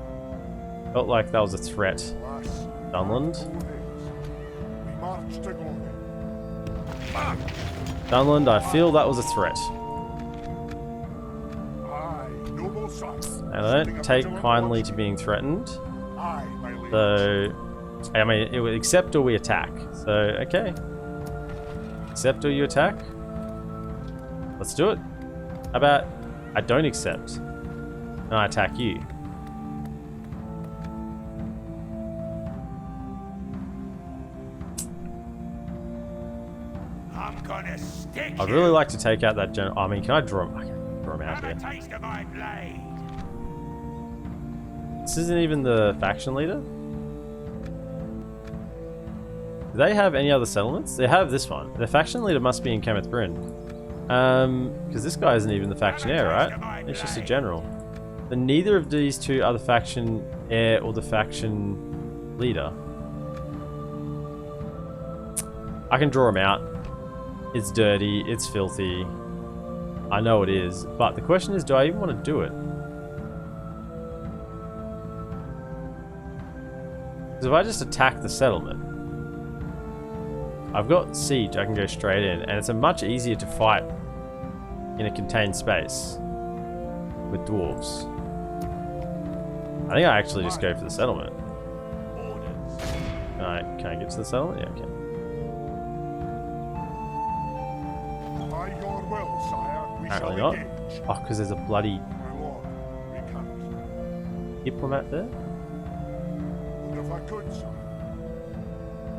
[SPEAKER 1] Felt like that was a threat.
[SPEAKER 4] Lass,
[SPEAKER 1] Dunland.
[SPEAKER 4] we march to glory.
[SPEAKER 1] Dunland, I feel that was a threat.
[SPEAKER 4] Aye, noble sire.
[SPEAKER 1] And I don't take kindly to being threatened.
[SPEAKER 4] Aye, my liege.
[SPEAKER 1] So, I mean, it would accept or we attack. So, okay. Accept or you attack? Let's do it. How about I don't accept and I attack you?
[SPEAKER 6] I'm gonna stick
[SPEAKER 1] I'd really like to take out that general. I mean, can I draw him? I can draw him out here.
[SPEAKER 6] taste of my blade.
[SPEAKER 1] This isn't even the faction leader? Do they have any other settlements? They have this one. The faction leader must be in Kenneth Bryn. Because this guy isn't even the faction heir, right? It's just a general. But neither of these two are the faction heir or the faction leader. I can draw him out. It's dirty, it's filthy. I know it is. But the question is, do I even want to do it? Because if I just attack the settlement, I've got siege, I can go straight in, and it's a much easier to fight in a contained space with dwarves. I think I actually just go for the settlement. Can I get to the settlement? Yeah, okay.
[SPEAKER 4] By your will, sire, we
[SPEAKER 1] Apparently
[SPEAKER 4] shall
[SPEAKER 1] not.
[SPEAKER 4] engage.
[SPEAKER 1] Oh, because there's a bloody
[SPEAKER 4] My lord, we can't.
[SPEAKER 1] diplomat there.
[SPEAKER 4] And if I could, sire,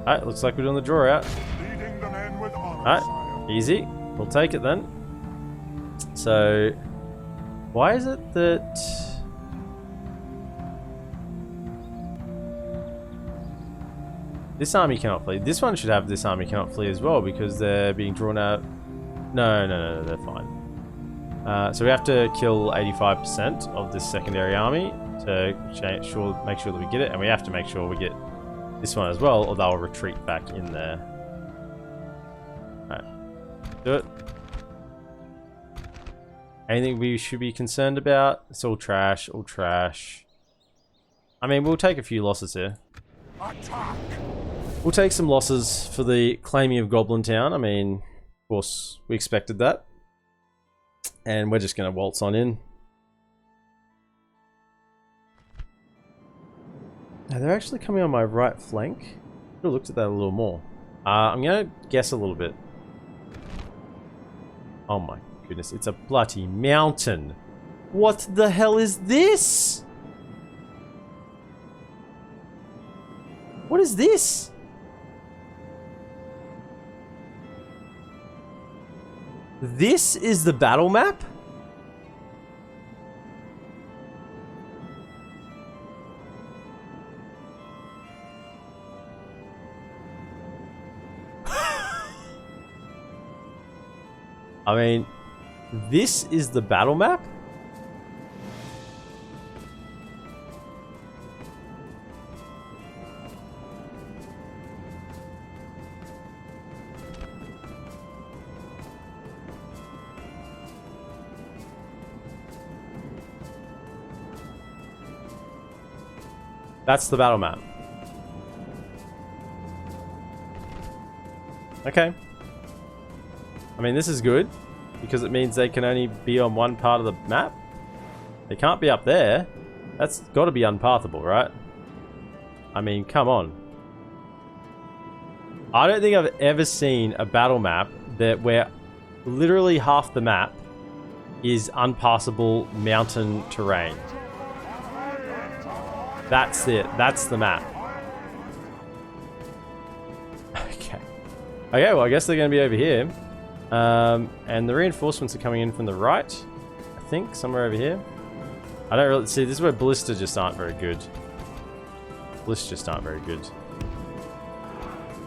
[SPEAKER 1] Alright, looks like we're doing the draw out.
[SPEAKER 4] leading the men with honor,
[SPEAKER 1] Alright,
[SPEAKER 4] sire.
[SPEAKER 1] easy. We'll take it then. So, why is it that... this army cannot flee? This one should have this army cannot flee as well because they're being drawn out No, they're fine. So we have to kill 85% of this secondary army to make sure that we get it, and we have to make sure we get this one as well, or they'll retreat back in there. Alright. Do it. Anything we should be concerned about? It's all trash, all trash. I mean, we'll take a few losses here.
[SPEAKER 4] Attack!
[SPEAKER 1] We'll take some losses for the claiming of Goblin Town. I mean, of course, we expected that. And we're just going to waltz on in. Now, they're actually coming on my right flank. Should have looked at that a little more. I'm going to guess a little bit. Oh my goodness, it's a bloody mountain. What the hell is this? What is this? This is the battle map? I mean, this is the battle map? That's the battle map. Okay. I mean, this is good, because it means they can only be on one part of the map. They can't be up there. That's got to be unpathable, right? I mean, come on. I don't think I've ever seen a battle map that where literally half the map is unpassable mountain terrain. That's it. That's the map. Okay. Okay, well, I guess they're going to be over here. And the reinforcements are coming in from the right. I think, somewhere over here. I don't really... See, this is where ballista just aren't very good. Ballista just aren't very good.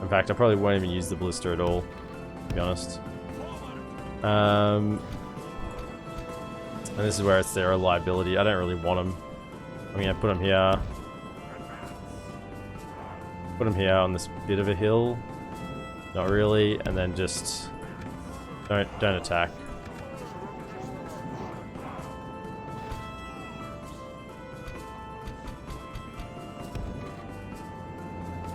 [SPEAKER 1] In fact, I probably won't even use the ballista at all, to be honest. And this is where it's their reliability. I don't really want them. I'm going to put them here. Put them here on this bit of a hill. Not really. And then just... Don't attack.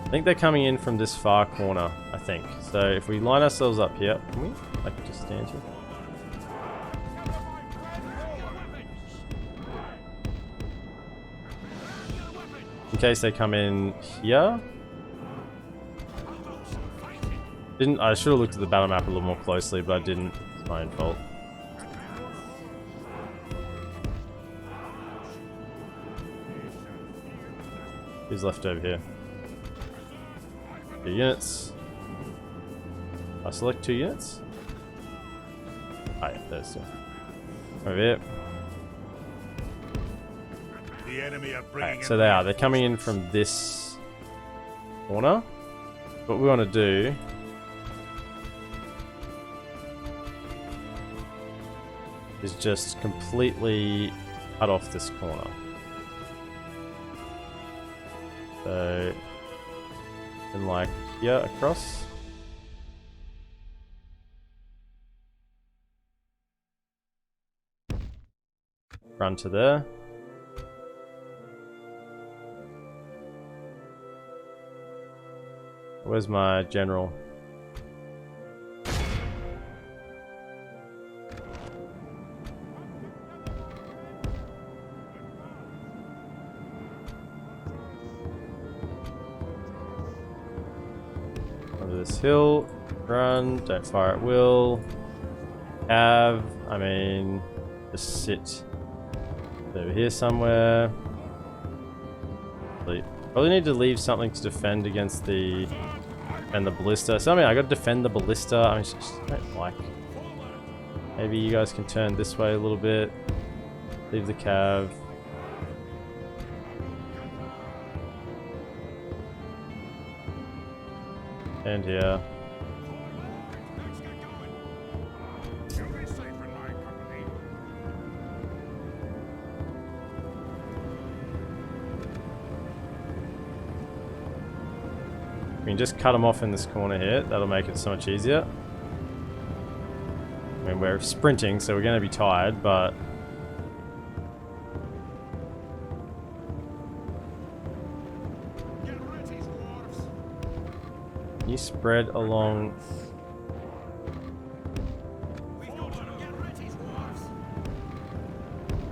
[SPEAKER 1] I think they're coming in from this far corner, I think. So if we line ourselves up here... Can we? I can just stand here. In case they come in here. I should have looked at the battle map a little more closely, but I didn't. It's my own fault. Who's left over here? 2 units. I select 2 units. Oh yeah, there's 2. Over here.
[SPEAKER 3] The enemy are bringing
[SPEAKER 1] Alright, so they're coming in from this corner. What we want to do is just completely cut off this corner. So, and like here across. Run to there. Where's my general? This hill, run, don't fire at will. I mean, just sit over here somewhere. Probably need to leave something to defend against the ballista. So I mean, I got to defend the ballista. I mean, just don't like. Maybe you guys can turn this way a little bit. Leave the cav. And here. We can just cut them off in this corner here. That'll make it so much easier. I mean, we're sprinting, so we're going to be tired, but... You spread along...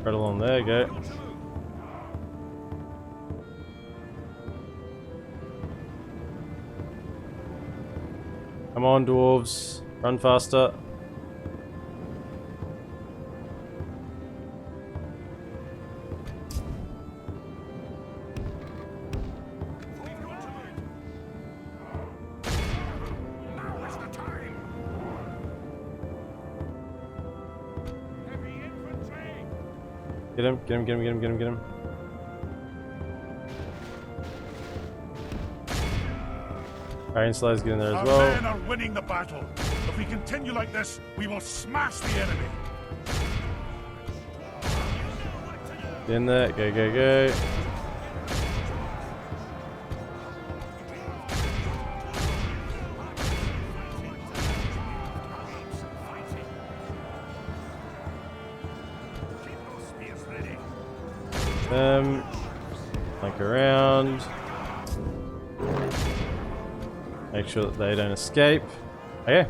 [SPEAKER 1] Spread along there, go. Come on, dwarves. Run faster. Get him, get him, get him, get him, get him, get him. Iron Slayers get in there as well.
[SPEAKER 3] Our men are winning the battle. If we continue like this, we will smash the enemy.
[SPEAKER 1] Get in there, go, go, go. Flank around. Make sure that they don't escape. Okay.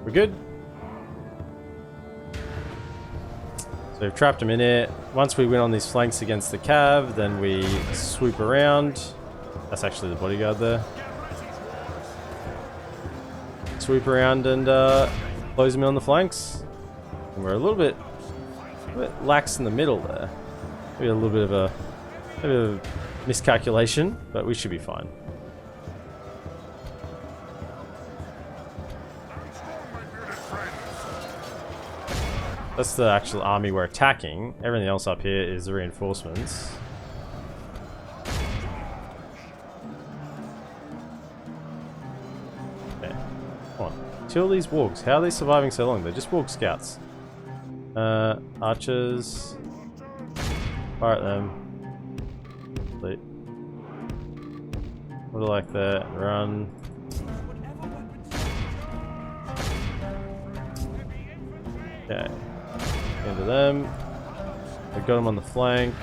[SPEAKER 1] We're good. So we've trapped them in it. Once we win on these flanks against the cav, then we swoop around. That's actually the bodyguard there. Swoop around and close them in on the flanks. And we're a little bit lax in the middle there. Maybe a little bit of a miscalculation, but we should be fine. That's the actual army we're attacking. Everything else up here is the reinforcements. Okay, come on. Kill these wargs. How are they surviving so long? They're just warg scouts. Archers. Fire at them. Complete. What do I like that? Run. Okay. Into them. I got them on the flank.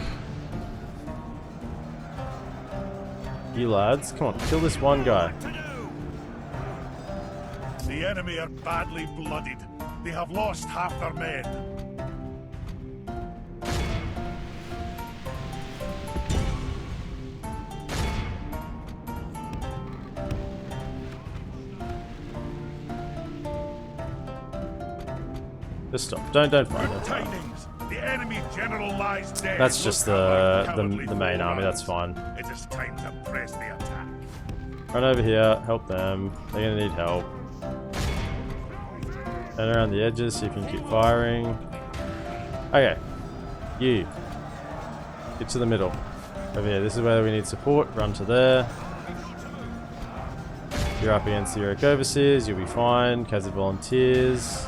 [SPEAKER 1] You lads, come on, kill this one guy.
[SPEAKER 3] The enemy are badly blooded. They have lost half their men.
[SPEAKER 1] Just stop. Don't fight.
[SPEAKER 3] Good tidings. The enemy general lies dead.
[SPEAKER 1] That's just the main army. That's fine.
[SPEAKER 3] It is time to press the attack.
[SPEAKER 1] Run over here. Help them. They're gonna need help. Turn around the edges so you can keep firing. Okay. You. Get to the middle. Over here. This is where we need support. Run to there. You're up against the Heroic Overseers. You'll be fine. Khazad volunteers.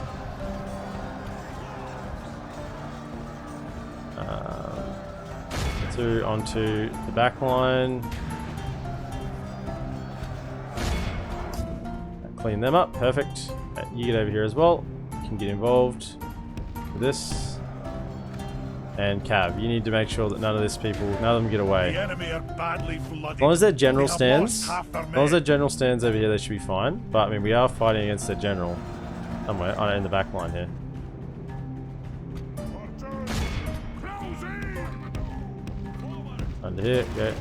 [SPEAKER 1] Onto the back line. Clean them up. Perfect. You get over here as well. You can get involved with this. And Cav, you need to make sure that none of them get away.
[SPEAKER 3] The enemy are badly blooded.
[SPEAKER 1] As long as their general stands,
[SPEAKER 3] as
[SPEAKER 1] long as their general stands over here, they should be fine. But I mean, we are fighting against their general somewhere in the back line here. Under here, go.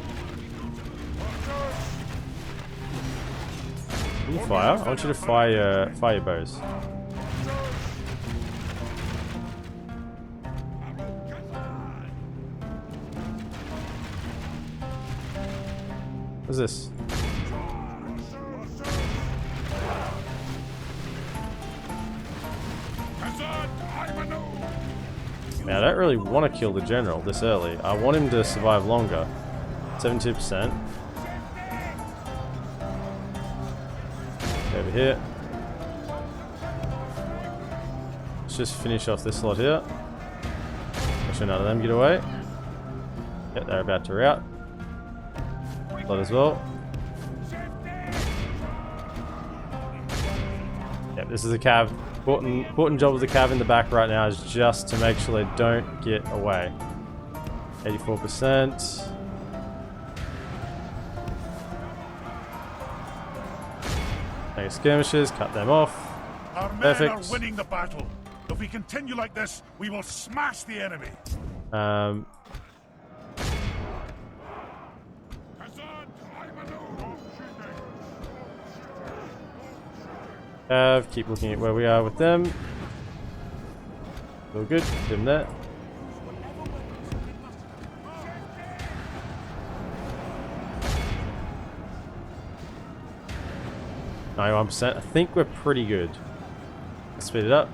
[SPEAKER 1] Can you fire? I want you to fire your bows. What's this? Now, I don't really want to kill the general this early. I want him to survive longer. 72%. Over here. Let's just finish off this lot here. Make sure none of them get away. Yep, they're about to rout. Blood as well. Yep, this is a cav. Important job of the cav in the back right now is just to make sure they don't get away. 84%. Make skirmishes, cut them off.
[SPEAKER 3] Our men
[SPEAKER 1] Perfect.
[SPEAKER 3] are winning the battle. If we continue like this, we will smash the enemy.
[SPEAKER 1] Keep looking at where we are with them. All good. Give them that. %. I think we're pretty good. Let's speed it up.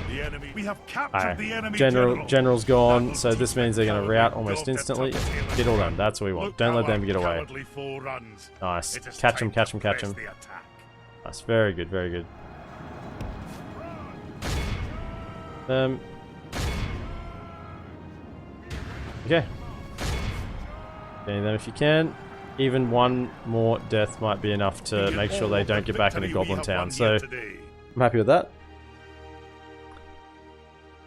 [SPEAKER 3] The enemy. We have captured the enemy
[SPEAKER 1] General's gone, so this means they're going to rout almost instantly. Get all them. That's what we want. Don't let them get away. Nice. Catch him, catch him, catch him. Nice. Very good, very good. Okay. Getting them if you can. Even one more death might be enough to make sure they don't get back into Goblin Town. So I'm happy with that.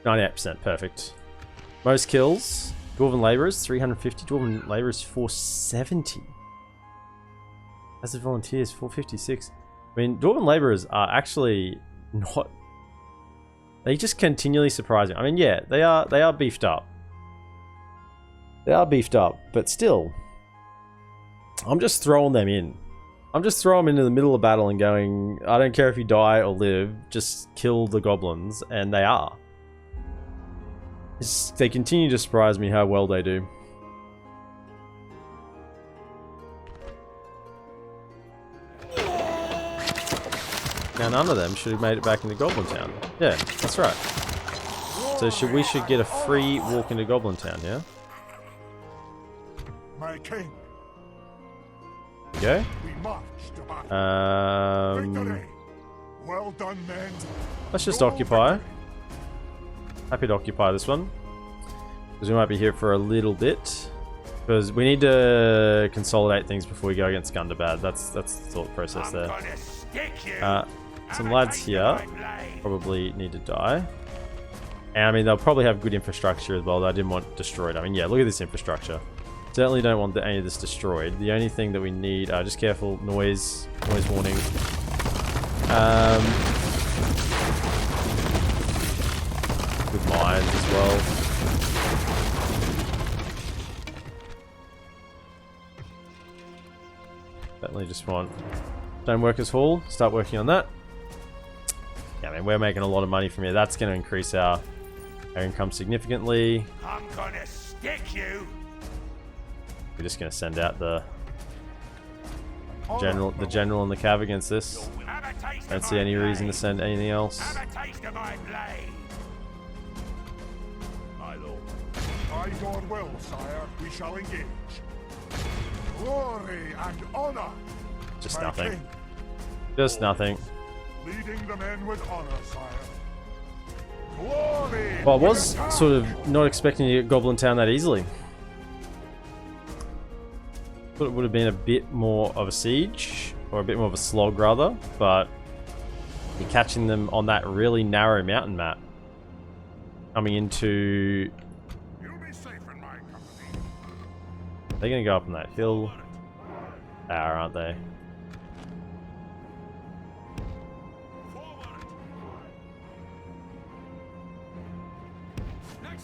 [SPEAKER 1] 98%, perfect. Most kills. Dwarven Labourers, 350. Dwarven Labourers, 470. As the Volunteers, 456. I mean, Dwarven Labourers are actually not... They just continually surprise me. I mean, yeah, they are beefed up. They are beefed up, but still... I'm just throwing them in. I'm just throwing them into the middle of battle and going, I don't care if you die or live, just kill the goblins, and they are. They continue to surprise me how well they do. Now none of them should have made it back into Goblin Town. Yeah, that's right. So we should get a free walk into Goblin Town, yeah?
[SPEAKER 4] My king.
[SPEAKER 1] Go.
[SPEAKER 4] We march to battle. Victory. Well done, men.
[SPEAKER 1] Let's just
[SPEAKER 4] Your
[SPEAKER 1] occupy.
[SPEAKER 4] victory.
[SPEAKER 1] Happy to occupy this one. Because we might be here for a little bit. Because we need to consolidate things before we go against Grundar. That's the thought process there. Some lads here probably need to die. And I mean, they'll probably have good infrastructure as well that I didn't want destroyed. I mean, yeah, look at this infrastructure. Certainly don't want any of this destroyed. The only thing that we need, just careful, noise warning. Good mines as well. Certainly just want Stoneworkers Hall. Start working on that. Yeah, I mean, we're making a lot of money from here. That's going to increase our income significantly.
[SPEAKER 6] I'm gonna stick you.
[SPEAKER 1] We're just going to send out the general and the cav against this. Don't see any reason to send anything else.
[SPEAKER 6] Have a taste of my blade.
[SPEAKER 3] My lord.
[SPEAKER 4] By your will, sire, we shall engage. Glory and honor.
[SPEAKER 1] Just
[SPEAKER 4] my
[SPEAKER 1] nothing.
[SPEAKER 4] king.
[SPEAKER 1] Just nothing.
[SPEAKER 4] Leading the men with honor, sire. Glory.
[SPEAKER 1] Well, I was sort of not expecting to get Goblin Town that easily. Thought it would have been a bit more of a siege, or a bit more of a slog rather, but you're catching them on that really narrow mountain map. Coming into...
[SPEAKER 4] You'll be safe in my company.
[SPEAKER 1] They're going to go up on that hill. They are, aren't they?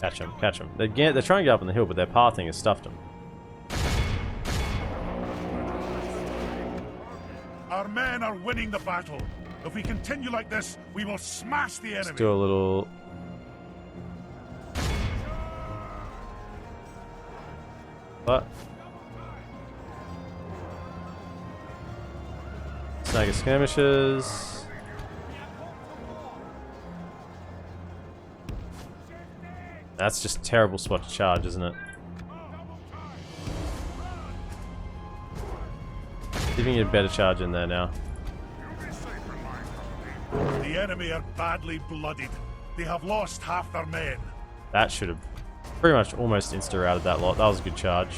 [SPEAKER 1] Catch them, catch them. They're trying to get up on the hill, but their pathing has stuffed them.
[SPEAKER 3] Our men are winning the battle. If we continue like this, we will smash the enemy.
[SPEAKER 1] Let's do a little... What? Snag of skirmishes. That's just a terrible spot to charge, isn't it? See if you can get a better charge in there now.
[SPEAKER 3] The enemy are badly bloodied. They have lost half their men.
[SPEAKER 1] That should have pretty much almost insta-routed that lot. That was a good charge.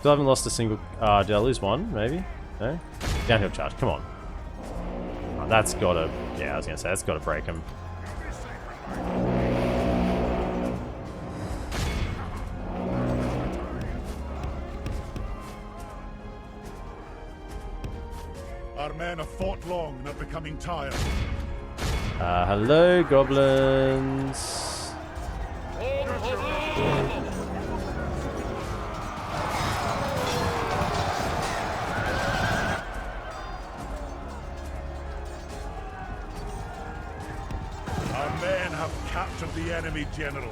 [SPEAKER 1] Still haven't lost a single... did I lose one, maybe? No? Downhill charge, come on. Oh, that's gotta... Yeah, I was gonna say, that's gotta break him.
[SPEAKER 3] Our men have fought long and are becoming tired.
[SPEAKER 1] Hello, goblins.
[SPEAKER 3] Our men have captured the enemy general.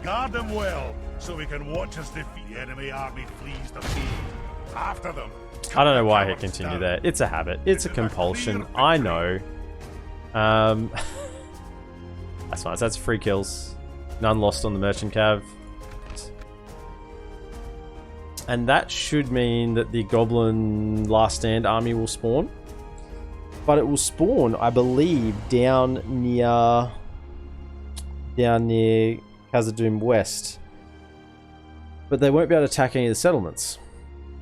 [SPEAKER 3] Guard them well, so we can watch as the enemy army flees the field. After them.
[SPEAKER 1] I don't know why he continued there. It's a habit. It's a compulsion. I know. That's fine. So that's 3 kills. None lost on the merchant cav. And that should mean that the Goblin Last Stand army will spawn. But it will spawn, I believe, down near Khazad-dum West. But they won't be able to attack any of the settlements.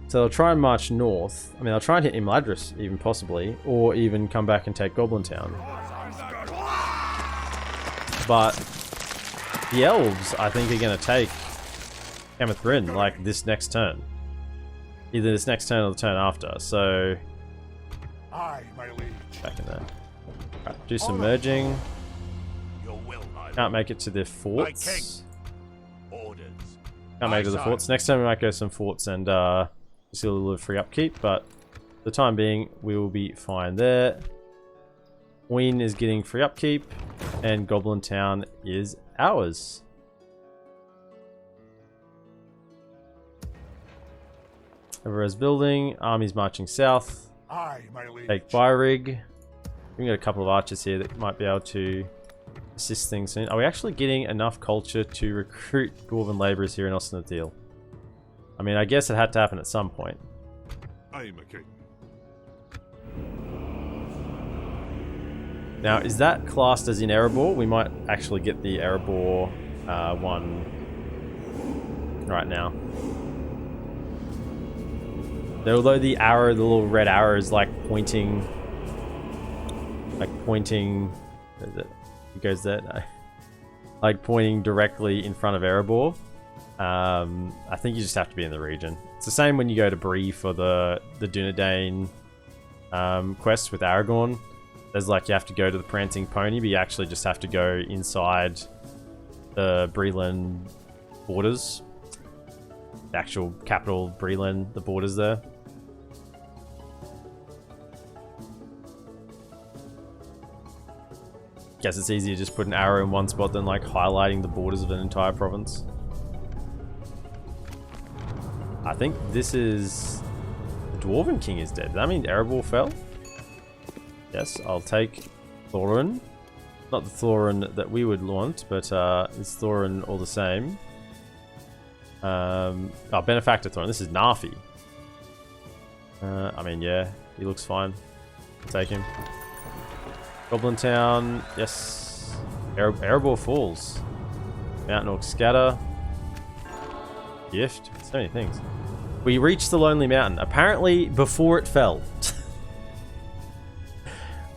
[SPEAKER 1] So they'll try and march north. I mean, they'll try and hit Imladris, even possibly. Or even come back and take Goblin Town. But the elves, I think, are going to take Bryn, like, this next turn. Either this next turn or the turn after. So...
[SPEAKER 4] Aye, my liege.
[SPEAKER 1] Back in there. Right, do some merging. Can't make it to the forts. Can't make it to the forts. Next time we might go some forts and see a little of free upkeep, but for the time being, we will be fine there. Queen is getting free upkeep, and Goblin Town is ours. Everest building, armies marching south.
[SPEAKER 4] Aye, my liege.
[SPEAKER 1] Take Byrig. We got a couple of archers here that might be able to assist things soon. Are we actually getting enough culture to recruit Dwarven labourers here in Austin of Deal? I mean, I guess it had to happen at some point.
[SPEAKER 3] Aye, my king.
[SPEAKER 1] Now, is that classed as in Erebor? We might actually get the Erebor one right now. Although the arrow, the little red arrow is like pointing... Is it? It goes there? No. Like pointing directly in front of Erebor. I think you just have to be in the region. It's the same when you go to Bree for the Dunedain quest with Aragorn. There's like, you have to go to the Prancing Pony, but you actually just have to go inside the Breeland borders. The actual capital, Breeland, the borders there. Guess it's easier to just put an arrow in one spot than like highlighting the borders of an entire province. I think this is... The Dwarven King is dead. Does that mean Erebor fell? Yes, I'll take Thorin. Not the Thorin that we would want, but it's Thorin all the same. Oh, Benefactor Thorin. This is Narfi. I mean, yeah, he looks fine. I'll take him. Goblin Town, yes. Erebor Falls. Mountain Orc Scatter. Gift. So many things. We reached the Lonely Mountain. Apparently, before it fell.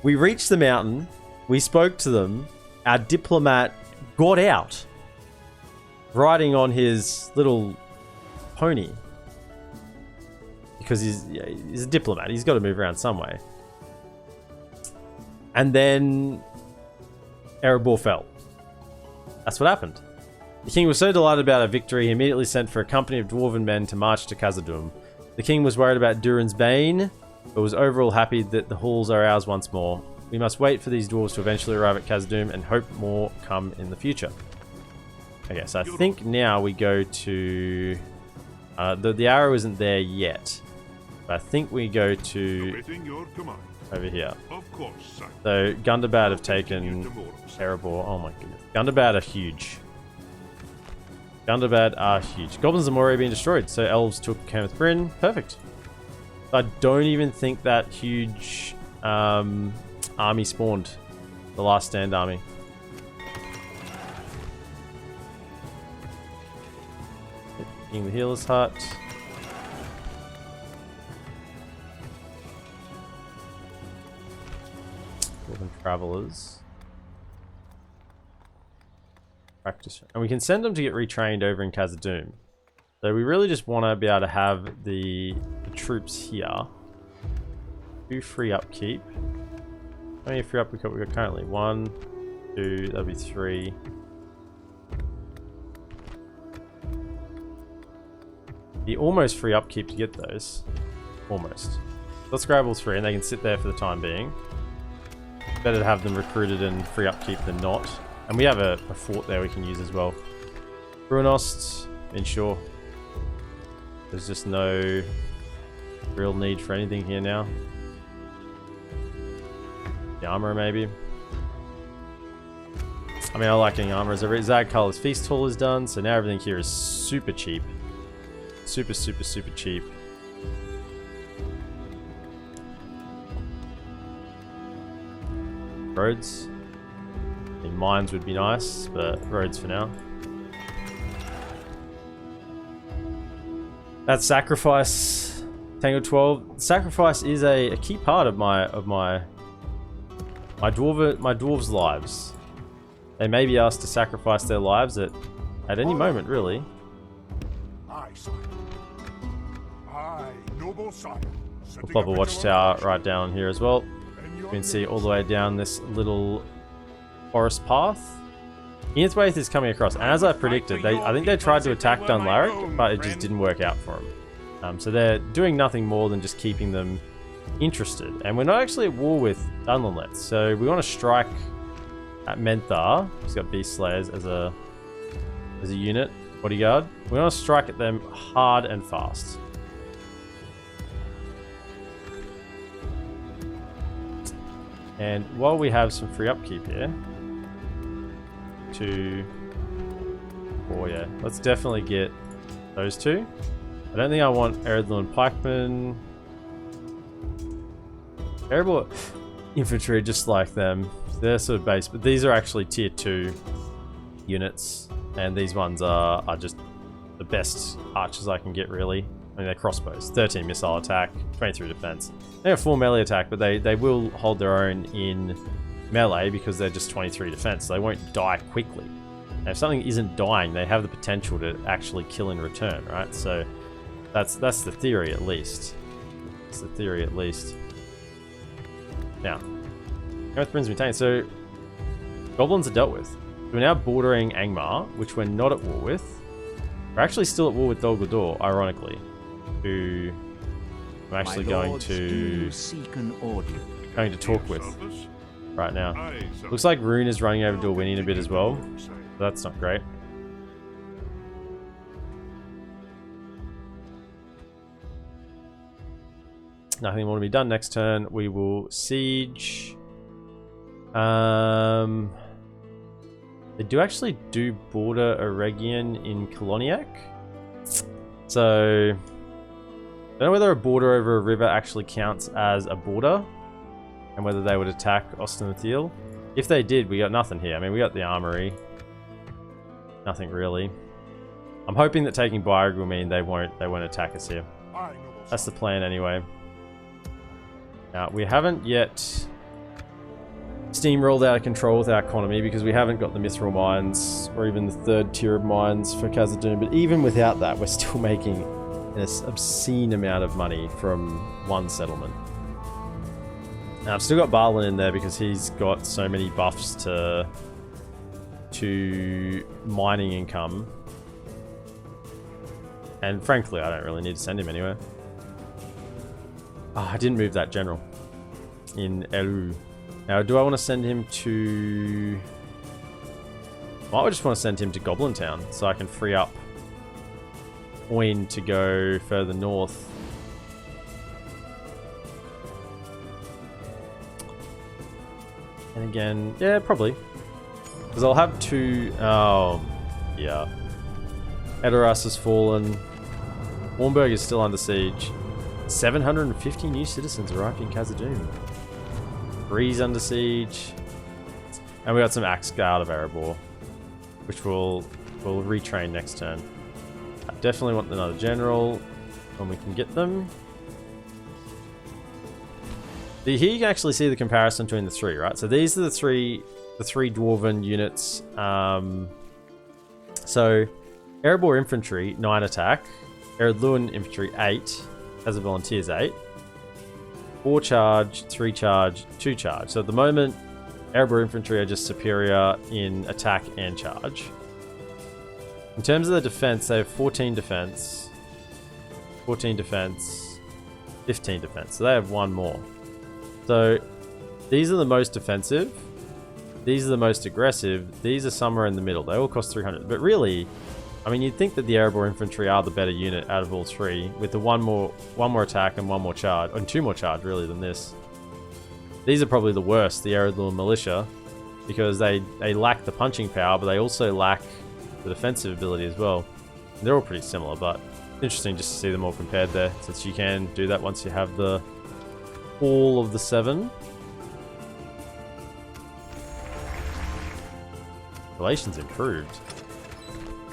[SPEAKER 1] We reached the mountain. We spoke to them. Our diplomat got out. Riding on his little pony. Because he's a diplomat. He's got to move around some way. And then Erebor fell. That's what happened. The king was so delighted about our victory, he immediately sent for a company of dwarven men to march to Khazad-dum. The king was worried about Durin's Bane, but was overall happy that the halls are ours once more. We must wait for these dwarves to eventually arrive at Khazad-dum and hope more come in the future. Okay, so I think now we go to... the arrow isn't there yet. But I think we go to... over here.
[SPEAKER 3] Of course, sir.
[SPEAKER 1] So Gundabad have taken Erebor. Oh my goodness. Gundabad are huge. Gundabad are huge. Goblins and Moria being destroyed. So elves took Bryn. Perfect. I don't even think that huge army spawned. The Last Stand army. In the healer's hut. Dwarven travelers. Practice. And we can send them to get retrained over in Khazad-dum. So we really just want to be able to have the troops here. 2 free upkeep. How many free up we got? We got currently 1, 2, that'll be 3. The almost free upkeep to get those. Almost. Let's grab all 3 and they can sit there for the time being. Better to have them recruited and free upkeep than not. And we have a fort there we can use as well. Brunost, ensure. There's just no real need for anything here now. The armor maybe. I mean, I like getting armor as every Zagkal's Feast Hall is done, so now everything here is super cheap. Super cheap. Roads. I mean, mines would be nice, but roads for now. That sacrifice, Tango 12. Sacrifice is a key part of my dwarves' lives. They may be asked to sacrifice their lives at any moment, really.
[SPEAKER 4] Aye, sire. Aye, noble sire.
[SPEAKER 1] We'll pop a watchtower right down here as well. You can see all the way down this little forest path. Inithwaith is coming across, and as I predicted, I think they tried to attack Dunland, but it just didn't work out for them. So they're doing nothing more than just keeping them interested. And we're not actually at war with Dunland, so we want to strike at Menthar. He's got Beast Slayers as a unit, bodyguard. We want to strike at them hard and fast. And while we have some free upkeep here, yeah, let's definitely get those 2. I don't think I want Eredlun Pikemen. Terrible infantry, just like them. They're sort of base, but these are actually tier 2 units, and these ones are just the best archers I can get, really. I mean, they're crossbows. 13 missile attack, 23 defense. They have 4 melee attack, but they will hold their own in melee because they're just 23 defense, so they won't die quickly. And if something isn't dying, they have the potential to actually kill in return, right? So that's the theory, at least. That's the theory, at least. Now, Earth brings me tame. So goblins are dealt with. We're now bordering Angmar, which we're not at war with. We're actually still at war with Dol Guldur, ironically, who I'm actually going to talk with right now. Looks like Rune is running over Dorwinian a bit as well, so that's not great. Nothing more to be done. Next turn we will siege. They do actually do border Eregion in Koloniak. So I don't know whether a border over a river actually counts as a border, and whether they would attack Ostenathiel. If they did, we got nothing here. I mean, we got the armory. Nothing really. I'm hoping that taking Balrog will mean they won't attack us here. That's the plan anyway. Now, we haven't yet steamrolled out of control with our economy because we haven't got the Mithril mines or even the 3rd tier of mines for Khazad-dum, but even without that, we're still making an obscene amount of money from one settlement. Now, I've still got Balin in there because he's got so many buffs to mining income. And frankly, I don't really need to send him anywhere. Oh, I didn't move that general in Elu. Now, do I want to send him to... Well, I just want to send him to Goblin Town so I can free up Oin to go further north. And again, yeah, probably. Because I'll have 2... Oh, yeah. Edoras has fallen. Warnburg is still under siege. 750 new citizens arrived in Khazad-dum. Breeze under siege. And we got some Axe Guard of Erebor, which we'll retrain next turn. I definitely want another general when we can get them. Here you can actually see the comparison between the three, right? So these are the three Dwarven units. So Erebor Infantry, 9 attack. Eredluin Infantry, 8. As a Volunteers, 8. 4 charge, 3 charge, 2 charge. So at the moment, Erebor Infantry are just superior in attack and charge. In terms of the defense, they have 14 defense, 14 defense, 15 defense. So they have 1 more. So these are the most defensive. These are the most aggressive. These are somewhere in the middle. They all cost 300. But really, I mean, you'd think that the Erebor Infantry are the better unit out of all three, with the one more attack and 1 more charge, and 2 more charge really than this. These are probably the worst, the Eredluin Militia, because they lack the punching power, but they also lack the defensive ability as well. And they're all pretty similar, but interesting just to see them all compared there, since you can do that once you have all of the 7. Relations improved.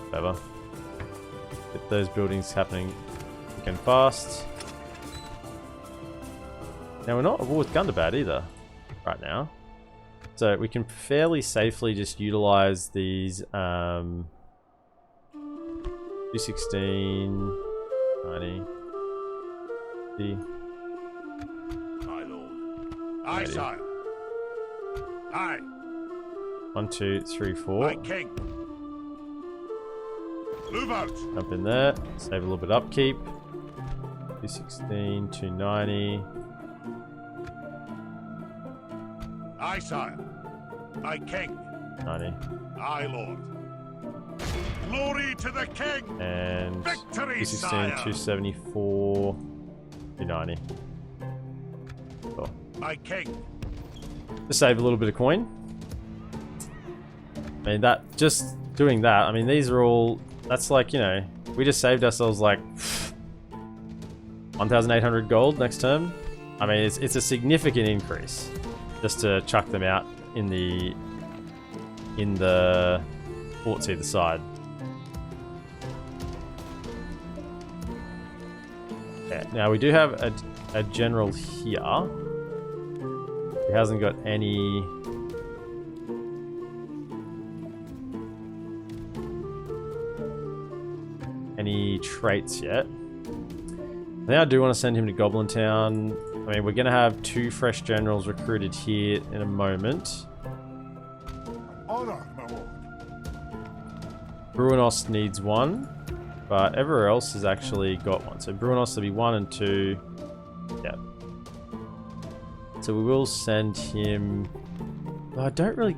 [SPEAKER 1] Whatever. Get those buildings happening quick and fast. Now we're not at war with Gundabad either, right now. So we can fairly safely just utilize these 216, 90, 50.
[SPEAKER 3] My lord. Aye, sire. Aye.
[SPEAKER 1] 1, 2, 3, 4.
[SPEAKER 3] My king. Move out.
[SPEAKER 1] Jump in there. Save a little bit upkeep. 216, 290.
[SPEAKER 3] Aye, sire. My king.
[SPEAKER 1] 90.
[SPEAKER 3] Aye, lord. Glory to the king.
[SPEAKER 1] And
[SPEAKER 3] Victory,
[SPEAKER 1] 216,
[SPEAKER 3] sire.
[SPEAKER 1] 274, 290. Cool.
[SPEAKER 3] My king.
[SPEAKER 1] Just save a little bit of coin. I mean, that, just doing that, I mean, these are all, that's like, you know, we just saved ourselves like 1,800 gold next term. I mean, it's a significant increase just to chuck them out in the forts either side. Yeah, now we do have a general here who hasn't got any traits yet. Now I do want to send him to Goblin Town. I mean, we're going to have 2 fresh generals recruited here in a moment.
[SPEAKER 4] Honor, my lord.
[SPEAKER 1] Goda+Nott needs 1, but everywhere else has actually got 1. So Goda+Nott will be 1 and 2. Yeah. So we will send him. Oh, I don't really.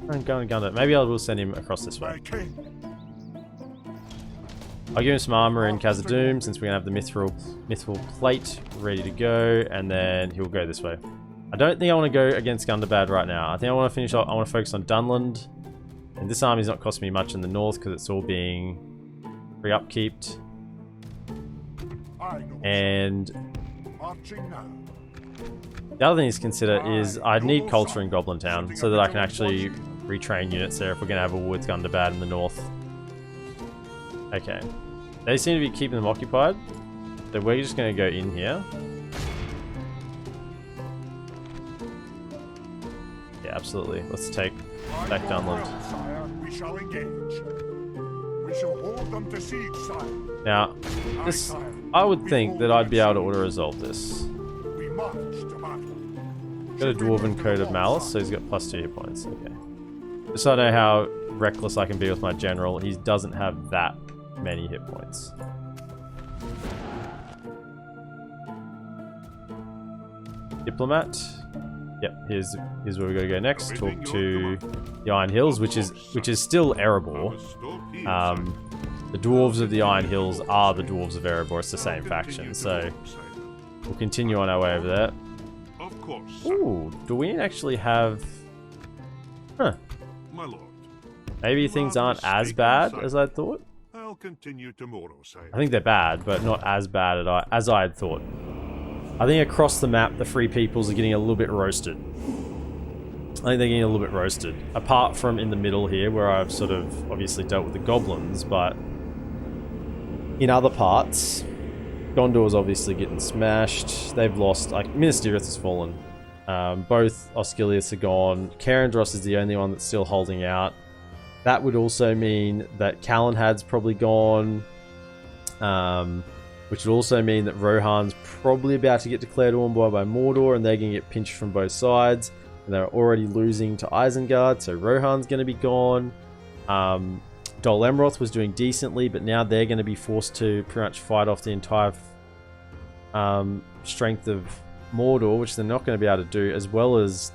[SPEAKER 1] I'm going to gun it. Maybe I will send him across this way.
[SPEAKER 4] My king.
[SPEAKER 1] I'll give him some armor in Khazad-dum since we're gonna have the mithril plate ready to go, and then he'll go this way. I don't think I want to go against Gundabad right now. I think I want to finish off. I want to focus on Dunland, and this army's not costing me much in the north because it's all being re-upkeeped. And
[SPEAKER 4] Marching now.
[SPEAKER 1] the other thing to consider is I'd need culture in Goblin Town so that I can actually retrain units there if we're gonna have a war with Gundabad in the north. Okay. They seem to be keeping them occupied. So we're just going to go in here. Yeah, absolutely. Let's take back Dunland.
[SPEAKER 4] Sire, we shall engage. We shall hold them to siege, sire.
[SPEAKER 1] Now, this, I would think that I'd be able to auto-resolve this.
[SPEAKER 4] We march to battle.
[SPEAKER 1] Got a Dwarven Code of Malice, so he's got +2 hit points. Okay. Just so I know how reckless I can be with my general, he doesn't have that many hit points. Diplomat. Yep, here's where we gotta go next. Talk to the Iron Hills, which is still Erebor. The dwarves of the Iron Hills are the dwarves of Erebor. It's the same faction, so we'll continue on our way over there.
[SPEAKER 3] Of course.
[SPEAKER 1] Ooh, do we actually have? Huh.
[SPEAKER 3] My lord.
[SPEAKER 1] Maybe things aren't as bad as I thought.
[SPEAKER 3] I'll continue tomorrow, sire.
[SPEAKER 1] I think they're bad, but not as bad as I had thought. I think across the map, the Free Peoples are getting a little bit roasted. I think they're getting a little bit roasted. Apart from in the middle here, where I've sort of obviously dealt with the goblins, but In other parts, Gondor's obviously getting smashed. They've lost, like, Minas Tirith has fallen. Both Osgiliaths are gone. Cairndros is the only one that's still holding out. That would also mean that Calenhad's probably gone. Which would also mean that Rohan's probably about to get declared war by Mordor, and they're going to get pinched from both sides. And they're already losing to Isengard, so Rohan's going to be gone. Dol Amroth was doing decently, but now they're going to be forced to pretty much fight off the entire strength of Mordor, which they're not going to be able to do, as well as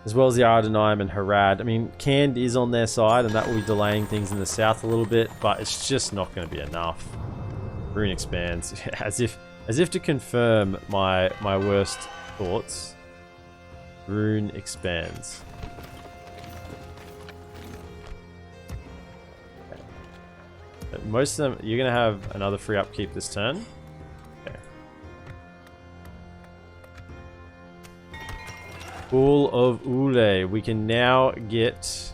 [SPEAKER 1] the Ardenaim and Harad. I mean, Khand is on their side, and that will be delaying things in the south a little bit, but it's just not going to be enough. Rune expands, as if to confirm my worst thoughts. Rune expands. Okay. Most of them, you're going to have another free upkeep this turn. Okay. Ul of Ule. We can now get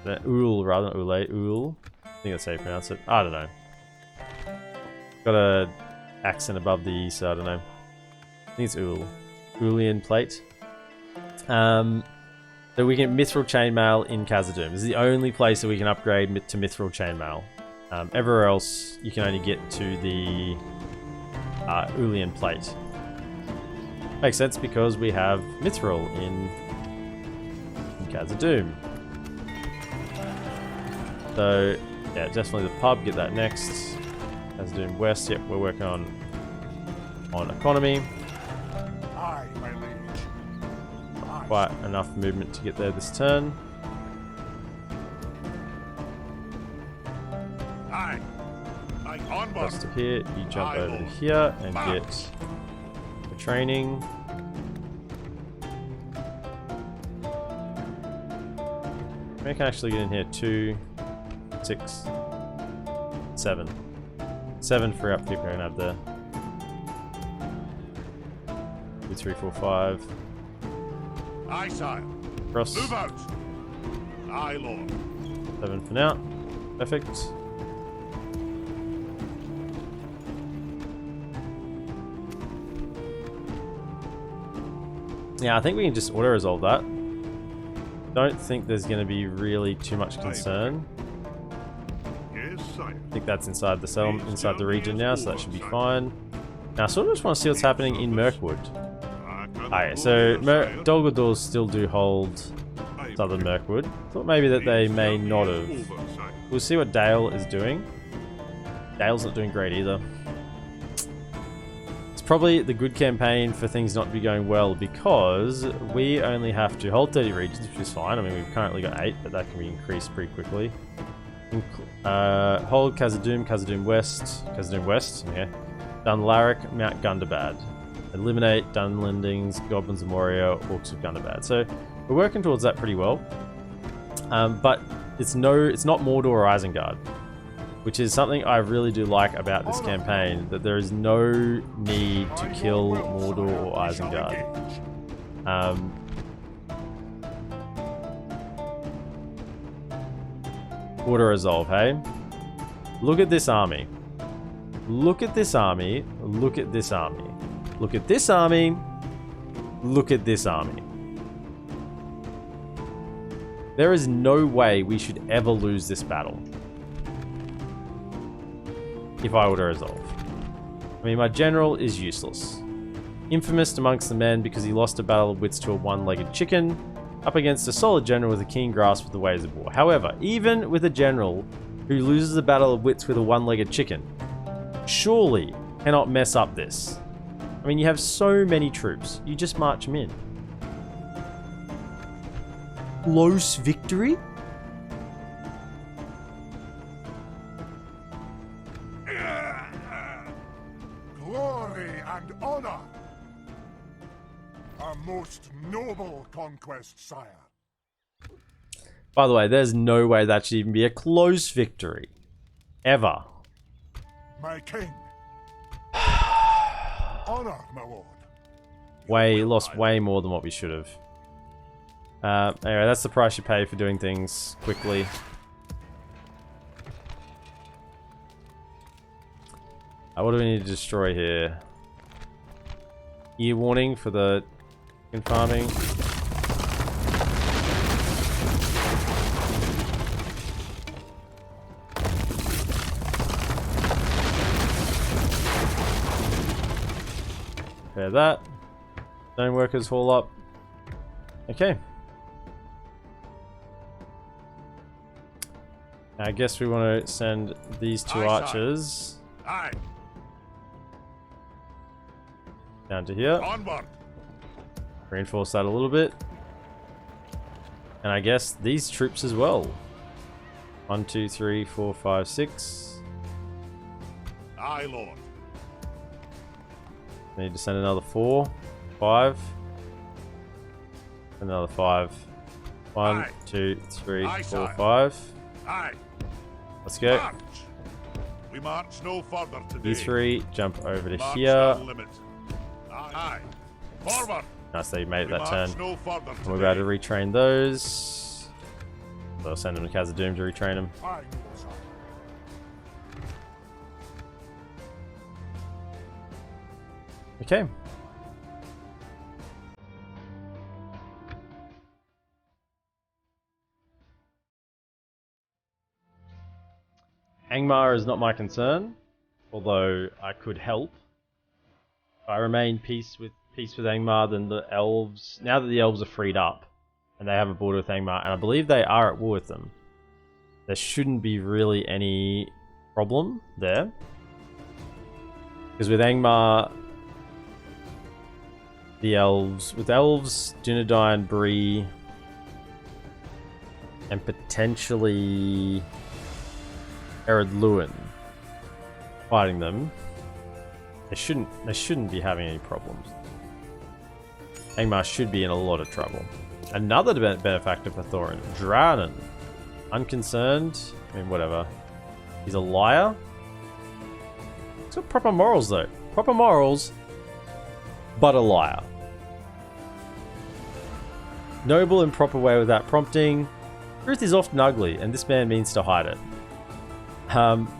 [SPEAKER 1] the Ul rather than Ule. Ul. I think that's how you pronounce it. I don't know. Got a accent above the E, so I don't know. I think it's Ul. Ulian plate. So we get Mithril Chainmail in Khazad-dum. This is the only place that we can upgrade to Mithril Chainmail. Everywhere else, you can only get to the Ulian plate. Makes sense because we have Mithril in Khazad-dum. So, yeah, definitely the pub. Get that next. Khazad-dum West. Yep, we're working on economy.
[SPEAKER 4] Aye, my liege. Aye.
[SPEAKER 1] Quite enough movement to get there this turn.
[SPEAKER 3] Aye. Aye, onward.
[SPEAKER 1] Plus to here, you jump over to here and get the training. We can actually get in here 2, 6, 7. 7 for upkeep we're gonna have there. 2, 3, 4, 5.
[SPEAKER 3] Aye, sire.
[SPEAKER 1] Cross.
[SPEAKER 3] Move out. Aye, lord.
[SPEAKER 1] 7 for now. Perfect. Yeah, I think we can just auto-resolve that. Don't think there's going to be really too much concern.
[SPEAKER 3] Yes, sire.
[SPEAKER 1] I think that's inside the settlement, inside the region now, so that should be fine. Now, I sort of just want to see what's happening in Mirkwood. Alright, so Dol Guldur still do hold Southern Mirkwood. Thought maybe that they may not have. We'll see what Dale is doing. Dale's not doing great either. It's probably the good campaign for things not to be going well because we only have to hold 30 regions, which is fine. I mean, we've currently got 8, but that can be increased pretty quickly. Hold Khazad-dum, Khazad-dum West, yeah. Dunlaric, Mount Gundabad. Eliminate Dunlandings, Goblins of Moria, Orcs of Gundabad. So we're working towards that pretty well. But it's not Mordor or Isengard, which is something I really do like about this campaign, that there is no need to kill Mordor or Isengard. Auto-resolve, hey? Look at this army. Look at this army. Look at this army. Look at this army. Look at this army. There is no way we should ever lose this battle if I were to resolve. I mean, my general is useless. Infamous amongst the men because he lost a battle of wits to a one-legged chicken up against a solid general with a keen grasp of the ways of war. However, even with a general who loses a battle of wits with a one-legged chicken, surely cannot mess up this. I mean, you have so many troops. You just march them in. Close victory?
[SPEAKER 4] Glory and honor. A most noble conquest, sire.
[SPEAKER 1] By the way, there's no way that should even be a close victory. Ever.
[SPEAKER 4] My king. Honor, my lord.
[SPEAKER 1] Lost way more than what we should have. Anyway, that's the price you pay for doing things quickly. What do we need to destroy here? Ear warning for the farming. Repair that. Stone workers haul up. Okay. I guess we want to send these two archers down to here.
[SPEAKER 3] Onward.
[SPEAKER 1] Reinforce that a little bit. And I guess these troops as well. 1, 2, 3, 4, 5, 6.
[SPEAKER 3] Aye, Lord.
[SPEAKER 1] Need to send another 4, 5. Another 5. 1,
[SPEAKER 3] Aye.
[SPEAKER 1] 2, 3,
[SPEAKER 3] Aye,
[SPEAKER 1] 4,
[SPEAKER 3] sire.
[SPEAKER 1] 5.
[SPEAKER 3] Aye.
[SPEAKER 1] Let's go.
[SPEAKER 3] March. We march no further today.
[SPEAKER 1] You 3 jump over to
[SPEAKER 3] March
[SPEAKER 1] here.
[SPEAKER 3] our limit. Aye. Forward.
[SPEAKER 1] Nice that you made
[SPEAKER 3] We
[SPEAKER 1] that turn.
[SPEAKER 3] march no further
[SPEAKER 1] And we're about to
[SPEAKER 3] today.
[SPEAKER 1] retrain those. So I'll send them to Khazad-dum to retrain them.
[SPEAKER 4] Aye, noble sire.
[SPEAKER 1] Okay. Angmar is not my concern, although I could help. If I remain peace with Angmar, then the elves, now that the elves are freed up and they have a border with Angmar, and I believe they are at war with them, there shouldn't be really any problem there. Because with Angmar, with elves, Dunedain, Bree, and potentially Ered Luin fighting them, they shouldn't be having any problems. Angmar should be in a lot of trouble. Another benefactor for Thorin, Dranen. Unconcerned. I mean, whatever. He's a liar. He's got proper morals, though. Proper morals, but a liar. Noble in proper way without prompting. Truth is often ugly, and this man means to hide it.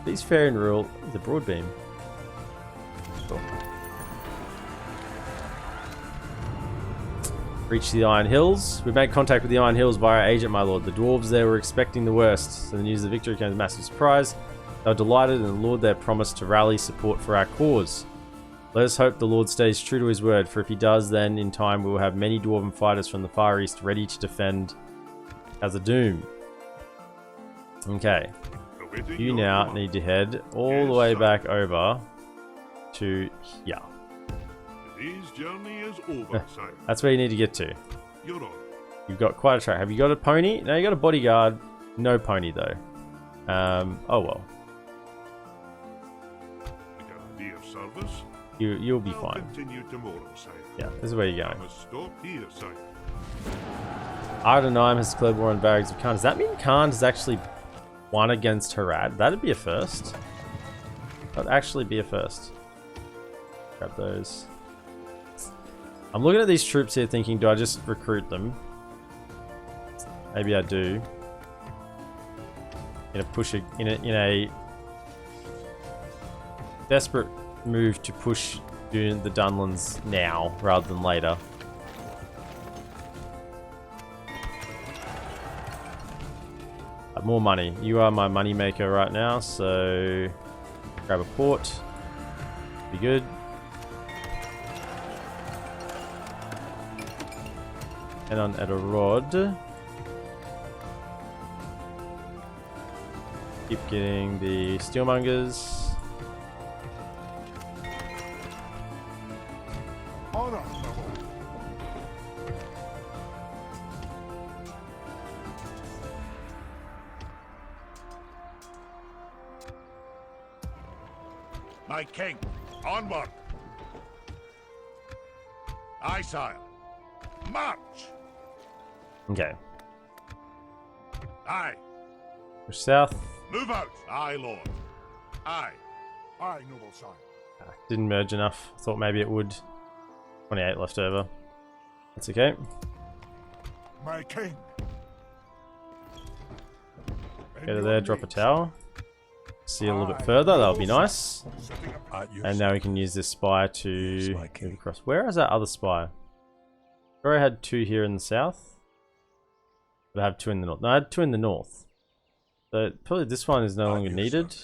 [SPEAKER 1] These fair and rule the broadbeam. Cool. Reach the Iron Hills. We made contact with the Iron Hills via our agent, my lord. The dwarves there were expecting the worst, so the news of the victory came as a massive surprise. They were delighted, and the lord there promised to rally support for our cause. Let us hope the lord stays true to his word, for if he does, then in time we will have many dwarven fighters from the far east ready to defend Khazad-dum. Okay.
[SPEAKER 3] Awaiting
[SPEAKER 1] You
[SPEAKER 3] your
[SPEAKER 1] now
[SPEAKER 3] command.
[SPEAKER 1] need to head all the
[SPEAKER 3] Yes,
[SPEAKER 1] way
[SPEAKER 3] sir.
[SPEAKER 1] back over to here.
[SPEAKER 3] Today's journey is over, sire.
[SPEAKER 1] That's where you need to get to.
[SPEAKER 3] You're on.
[SPEAKER 1] You've got quite a track. Have you got a pony? No, you got a bodyguard. No pony though. Oh well.
[SPEAKER 3] I got a day of service.
[SPEAKER 1] You'll be
[SPEAKER 3] I'll
[SPEAKER 1] fine.
[SPEAKER 3] continue tomorrow, sire.
[SPEAKER 1] Yeah, this is where you're
[SPEAKER 3] I
[SPEAKER 1] going.
[SPEAKER 3] must stop here, sire.
[SPEAKER 1] Ardenaim has declared war on Varrigs of Khan. Does that mean Khan has actually won against Harad? That'd be a first. That'd actually be a first. Grab those. I'm looking at these troops here thinking, do I just recruit them? Maybe I do. In a desperate move to push the Dunlands now rather than later. More money. You are my money maker right now, so grab a port. Be good. And on Edelrod. Keep getting the steelmongers.
[SPEAKER 4] Honor, noble.
[SPEAKER 3] My king, onward. Aye, sire. March.
[SPEAKER 1] Okay.
[SPEAKER 3] Aye.
[SPEAKER 1] Push south.
[SPEAKER 3] Move out. Aye, lord. Aye.
[SPEAKER 4] Aye, noble sire.
[SPEAKER 1] Didn't merge enough. Thought maybe it would. 28 left over. That's okay.
[SPEAKER 4] My king.
[SPEAKER 1] Go to there, drop a tower. see a little bit further. That would be nice.
[SPEAKER 4] Setting up at your
[SPEAKER 1] And now we can use this spy to move across. Where is that other spy? Sure, I had 2 here in the south. But I have 2 in the north. No, I had 2 in the north. So probably this one is no longer needed.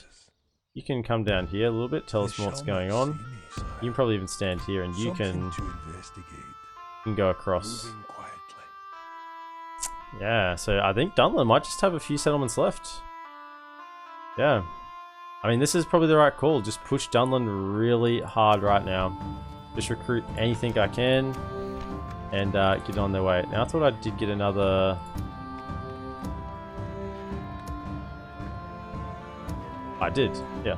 [SPEAKER 1] You can come down here a little bit, tell us what's going on. You can probably even stand here and you can go across. Yeah, so I think Dunland might just have a few settlements left. Yeah. I mean, this is probably the right call. Just push Dunland really hard right now. Just recruit anything I can and get on their way. Now, I thought I did get another... I did, yeah.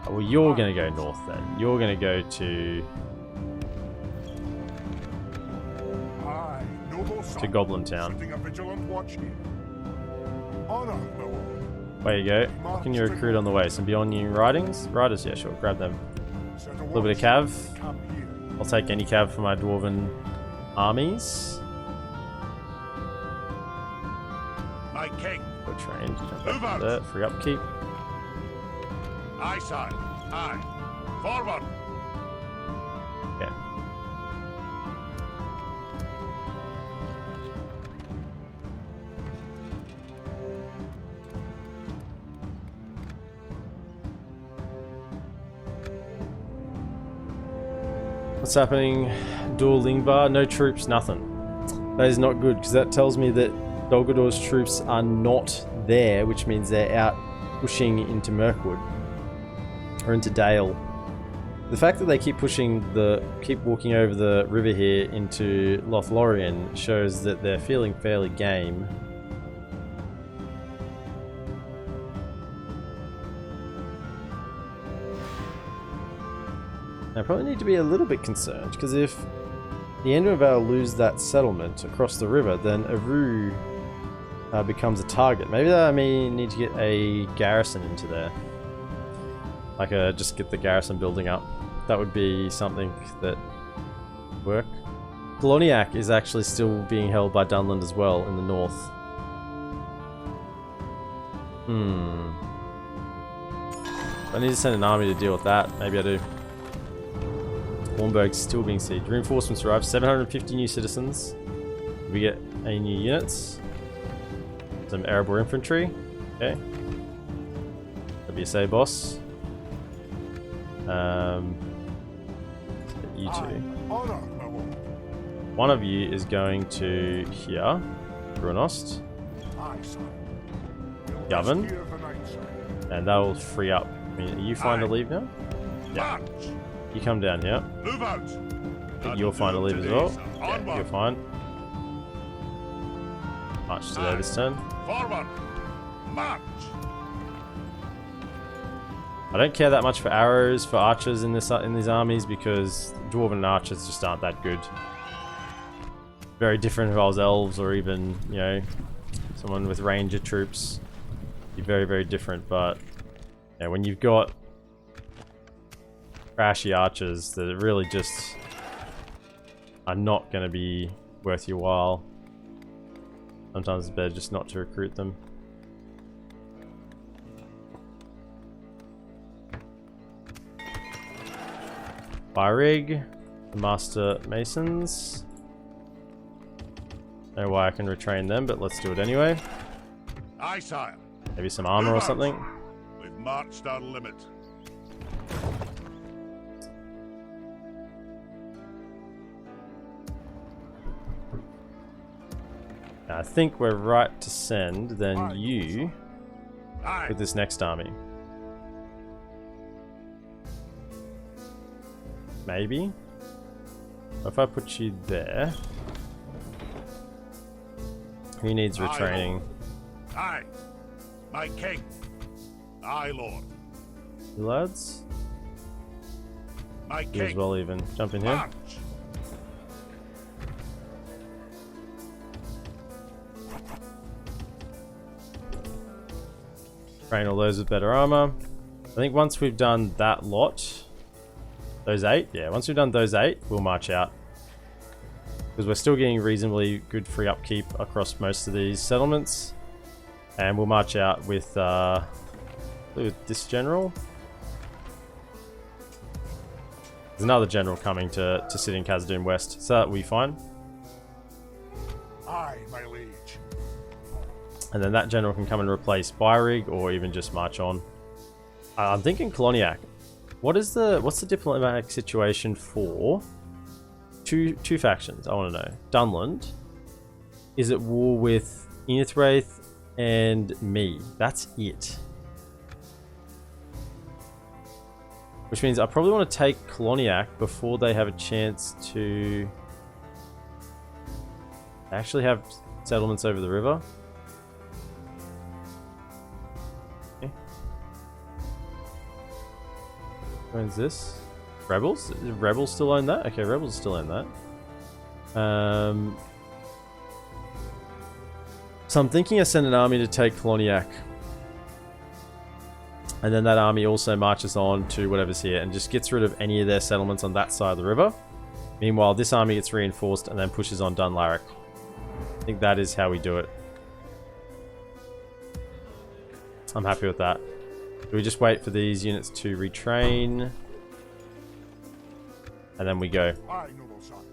[SPEAKER 1] Well, you're going to go north then. You're going to go to Goblin Town. There you go. What can you recruit on the way? Some Mjolnir riders? Yeah, sure. Grab them. A little bit of cav. I'll take any cav for my dwarven armies.
[SPEAKER 3] My king.
[SPEAKER 1] Go trained. Jump back to that. Free upkeep.
[SPEAKER 3] Aye, sire. Aye. Forward.
[SPEAKER 1] Okay. What's happening? Dueling bar, no troops, nothing. That is not good, because that tells me that Dolgador's troops are not there, which means they're out pushing into Mirkwood. Or into Dale. The fact that they keep walking over the river here into Lothlorien shows that they're feeling fairly game. I probably need to be a little bit concerned, because if the Endervale lose that settlement across the river, then Aru becomes a target. Maybe I may need to get a garrison into there. Like, just get the garrison building up. That would be something that would work. Gloniak is actually still being held by Dunland as well in the north. I need to send an army to deal with that. Maybe I do. Warnberg's still being sieged. Reinforcements arrive. 750 new citizens. We get any new units. Some Erebor infantry. Okay. WSA boss. You two. One of you is going to here. Brunost. Govern. And that will free up. I mean, are you fine to leave now? Yeah. You come down here.
[SPEAKER 3] Move out.
[SPEAKER 1] You're fine to leave as well. Yeah, you're fine. March to there this turn.
[SPEAKER 3] Forward. March.
[SPEAKER 1] I don't care that much for arrows, for archers in these armies, because dwarven archers just aren't that good. Very different if I was elves or even, you know, someone with ranger troops. Be very, very different, but yeah, when you've got trashy archers that really just are not going to be worth your while, sometimes it's better just not to recruit them. Fire rig, the master masons. Don't know why I can retrain them, but let's do it anyway.
[SPEAKER 3] Aye, sire.
[SPEAKER 1] Maybe some armor or something.
[SPEAKER 3] We've marched our limit.
[SPEAKER 1] Now, I think we're right to send then you with this next army. Maybe. If I put you there, who needs retraining?
[SPEAKER 3] Aye, my king. Aye, lord.
[SPEAKER 1] You lads?
[SPEAKER 3] My
[SPEAKER 1] You
[SPEAKER 3] king.
[SPEAKER 1] as well even. Jump in here.
[SPEAKER 3] March.
[SPEAKER 1] Train all those with better armor. I think once we've done that lot, those 8, yeah, once we've done those 8, we'll march out. Because we're still getting reasonably good free upkeep across most of these settlements. And we'll march out with this general. There's another general coming to sit in Khazad-dum West, so that will be fine.
[SPEAKER 4] Aye, my liege.
[SPEAKER 1] And then that general can come and replace Balrog, or even just march on. I'm thinking Koloniak. What's the diplomatic situation for two factions? I want to know. Dunland is at war with Inithwraith and me. That's it. Which means I probably want to take Koloniak before they have a chance to actually have settlements over the river. Okay. When's this? Rebels? Rebels still own that? Okay, Rebels still own that. So I'm thinking I send an army to take Koloniak. And then that army also marches on to whatever's here and just gets rid of any of their settlements on that side of the river. Meanwhile, this army gets reinforced and then pushes on Dunland. I think that is how we do it. I'm happy with that. Do we just wait for these units to retrain? And then we go.
[SPEAKER 4] Aye, noble son.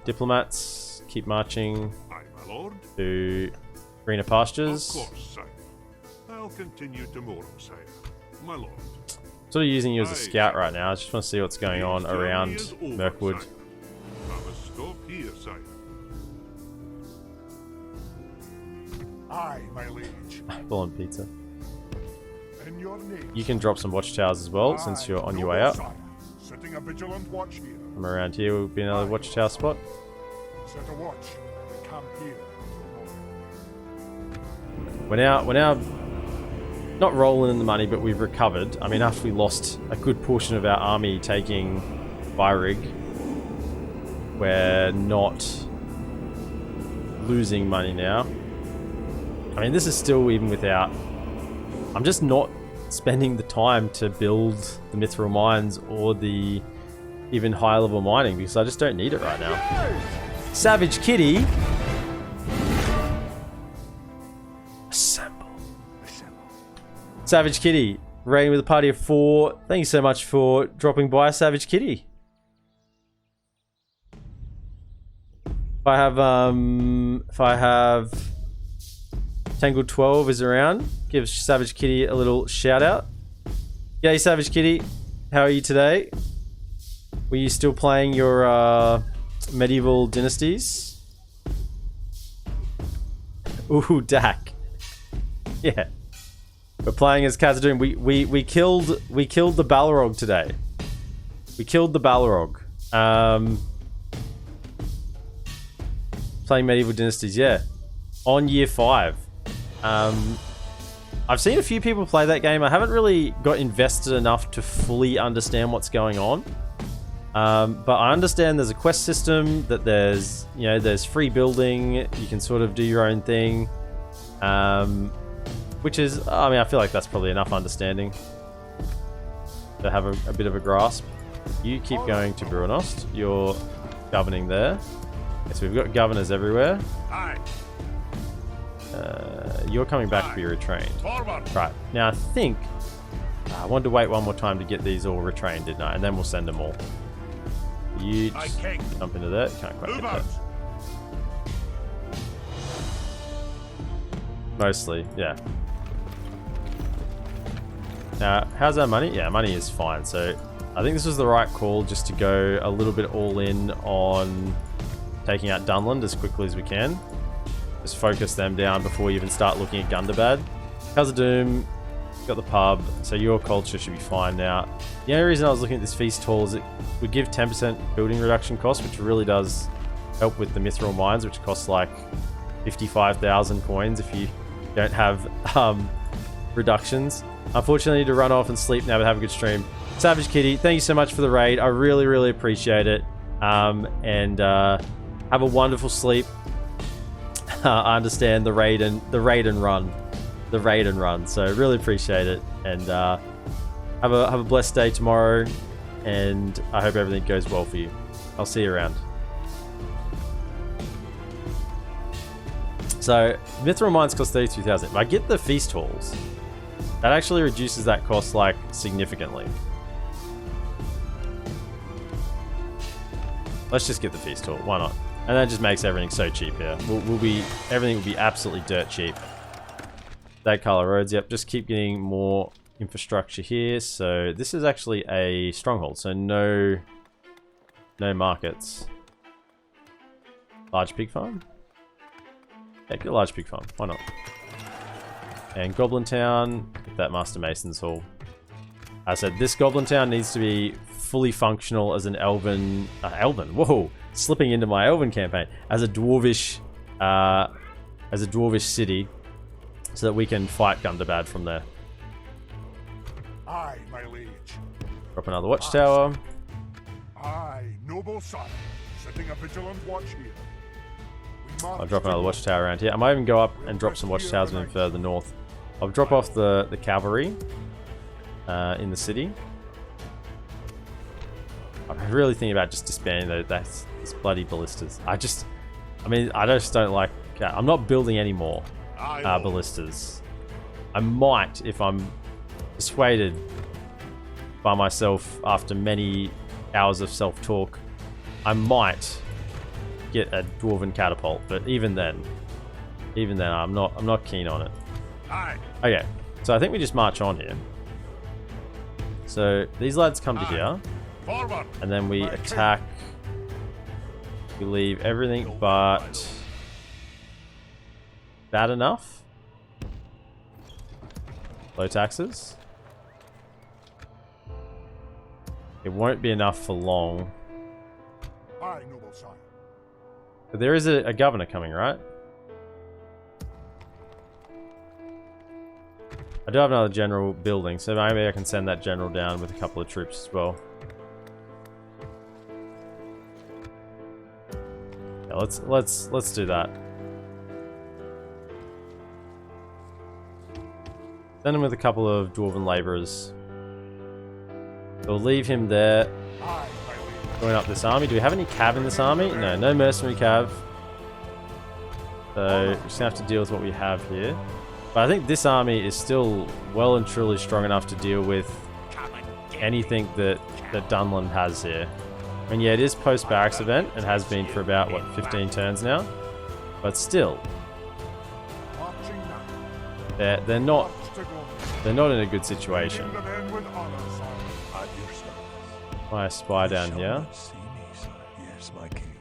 [SPEAKER 1] Diplomats, keep marching
[SPEAKER 4] Aye, my lord.
[SPEAKER 1] to greener pastures.
[SPEAKER 4] Of course, sire. I'll continue tomorrow, sire. My lord.
[SPEAKER 1] Sort of using you as a scout right now. I just want to see what's going on around Mirkwood.
[SPEAKER 4] I must stop here, sire. Aye, my liege.
[SPEAKER 1] Full on pizza.
[SPEAKER 4] In your name.
[SPEAKER 1] You can drop some watchtowers as well since you're on your way up.
[SPEAKER 4] Sire. Setting a vigilant watch here.
[SPEAKER 1] From around here will be another watchtower spot.
[SPEAKER 4] Set a watch. Camp here.
[SPEAKER 1] We're now not rolling in the money, but we've recovered. I mean, after we lost a good portion of our army taking Balrog, we're not losing money now. I mean, this is still even without... I'm just not spending the time to build the mithril mines or the even higher level mining because I just don't need it right now. Savage Kitty! Assemble. Savage Kitty, raiding with a party of 4. Thank you so much for dropping by, Savage Kitty. If I have Tangled 12 is around, give Savage Kitty a little shout out. Yay, Savage Kitty, how are you today? Were you still playing your medieval dynasties? Ooh, DaC. Yeah. We're playing as Khazad-dum. We killed the Balrog today. We killed the Balrog. Playing medieval dynasties, yeah. On year 5. I've seen a few people play that game. I haven't really got invested enough to fully understand what's going on. But I understand there's a quest system, that there's free building, you can sort of do your own thing. Which is, I mean, I feel like that's probably enough understanding to have a bit of a grasp. You keep going to Goda+Nott. You're governing there. Okay, so we've got governors everywhere.
[SPEAKER 3] Aye.
[SPEAKER 1] You're coming back to be retrained.
[SPEAKER 3] Forward.
[SPEAKER 1] Right. Now I think I wanted to wait one more time to get these all retrained, didn't I? And then we'll send them all. You just jump into that. Can't quite
[SPEAKER 3] Move
[SPEAKER 1] get
[SPEAKER 3] out.
[SPEAKER 1] that. Mostly, yeah. Now, how's our money? Yeah, money is fine. So I think this was the right call, just to go a little bit all in on taking out Dunland as quickly as we can. Just focus them down before we even start looking at Gundabad. Khazad-dum, got the pub, so your culture should be fine now. The only reason I was looking at this feast hall is it would give 10% building reduction cost, which really does help with the mithril mines, which costs like 55,000 coins if you don't have reductions. Unfortunately, I need to run off and sleep now, but have a good stream. Savage Kitty, thank you so much for the raid. I really, really appreciate it. And have a wonderful sleep. I understand the raid and run. So really appreciate it. And have a blessed day tomorrow. And I hope everything goes well for you. I'll see you around. So So, Mithril Mines cost 32,000. If I get the Feast Halls, that actually reduces that cost, like, significantly. Let's just get the Feast Hall. Why not? And that just makes everything so cheap here. Everything will be absolutely dirt cheap. That color roads, yep. Just keep getting more infrastructure here. So this is actually a stronghold. So no markets. Large pig farm. Yeah, get a large pig farm. Why not? And Goblin Town. Get that Master Mason's Hall. I said this Goblin Town needs to be fully functional as an elven. Whoa! Slipping into my elven campaign as a dwarvish city, so that we can fight Gundabad from there.
[SPEAKER 4] Aye, my liege.
[SPEAKER 1] Drop another watchtower.
[SPEAKER 4] Aye, noble sire, setting a vigilant watch here.
[SPEAKER 1] I'll drop another watchtower around here. I might even go up and drop some watchtowers even further north. I'll drop off the cavalry in the city. I'm really thinking about just disbanding those bloody ballistas. I just don't like. I'm not building any more ballistas. I might, if I'm persuaded by myself after many hours of self-talk, I might get a dwarven catapult. But even then, I'm not keen on it. Okay, so I think we just march on here. So these lads come to here, and then we attack. We leave everything but bad enough. Low taxes. It won't be enough for long.
[SPEAKER 4] Aye, noble sire.
[SPEAKER 1] But there is a governor coming, right? I do have another general building, so maybe I can send that general down with a couple of troops as well. Yeah, let's do that. Send him with a couple of dwarven laborers. We'll leave him there. Going up this army. Do we have any cav in this army? No mercenary cav. So we're just gonna have to deal with what we have here. But I think this army is still well and truly strong enough to deal with anything that Dunland has here. I mean, yeah, it is post-barracks event and has been for about, what, 15 turns now? But still, they're not in a good situation. My spy down here.
[SPEAKER 7] Yes, my king.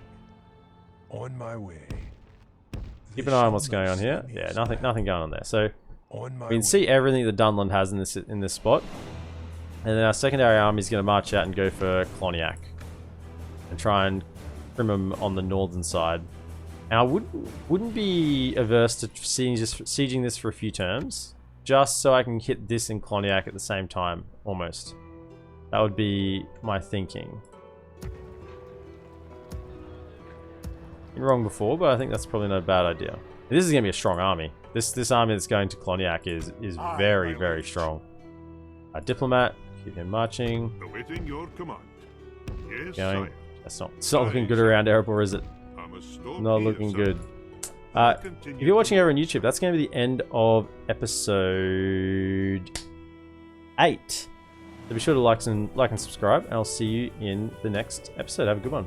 [SPEAKER 7] On my way.
[SPEAKER 1] Keep an eye on what's going on here. Yeah, nothing going on there. So we can see everything that Dunland has in this spot, and then our secondary army is going to march out and go for Cloniac and try and Grimm them on the northern side. And I wouldn't be averse to sieging this for a few terms, just so I can hit this in Cloniac at the same time, almost. That would be my thinking. Been wrong before, but I think that's probably not a bad idea. This is going to be a strong army. This army that's going to Cloniac is very, very strong. A diplomat, keep him marching.
[SPEAKER 3] Awaiting your command. Yes,
[SPEAKER 1] Going. It's not looking good around Erebor, is it? Not looking good. If you're watching over on YouTube, that's going to be the end of episode 8. So be sure to like and subscribe, and I'll see you in the next episode. Have a good one.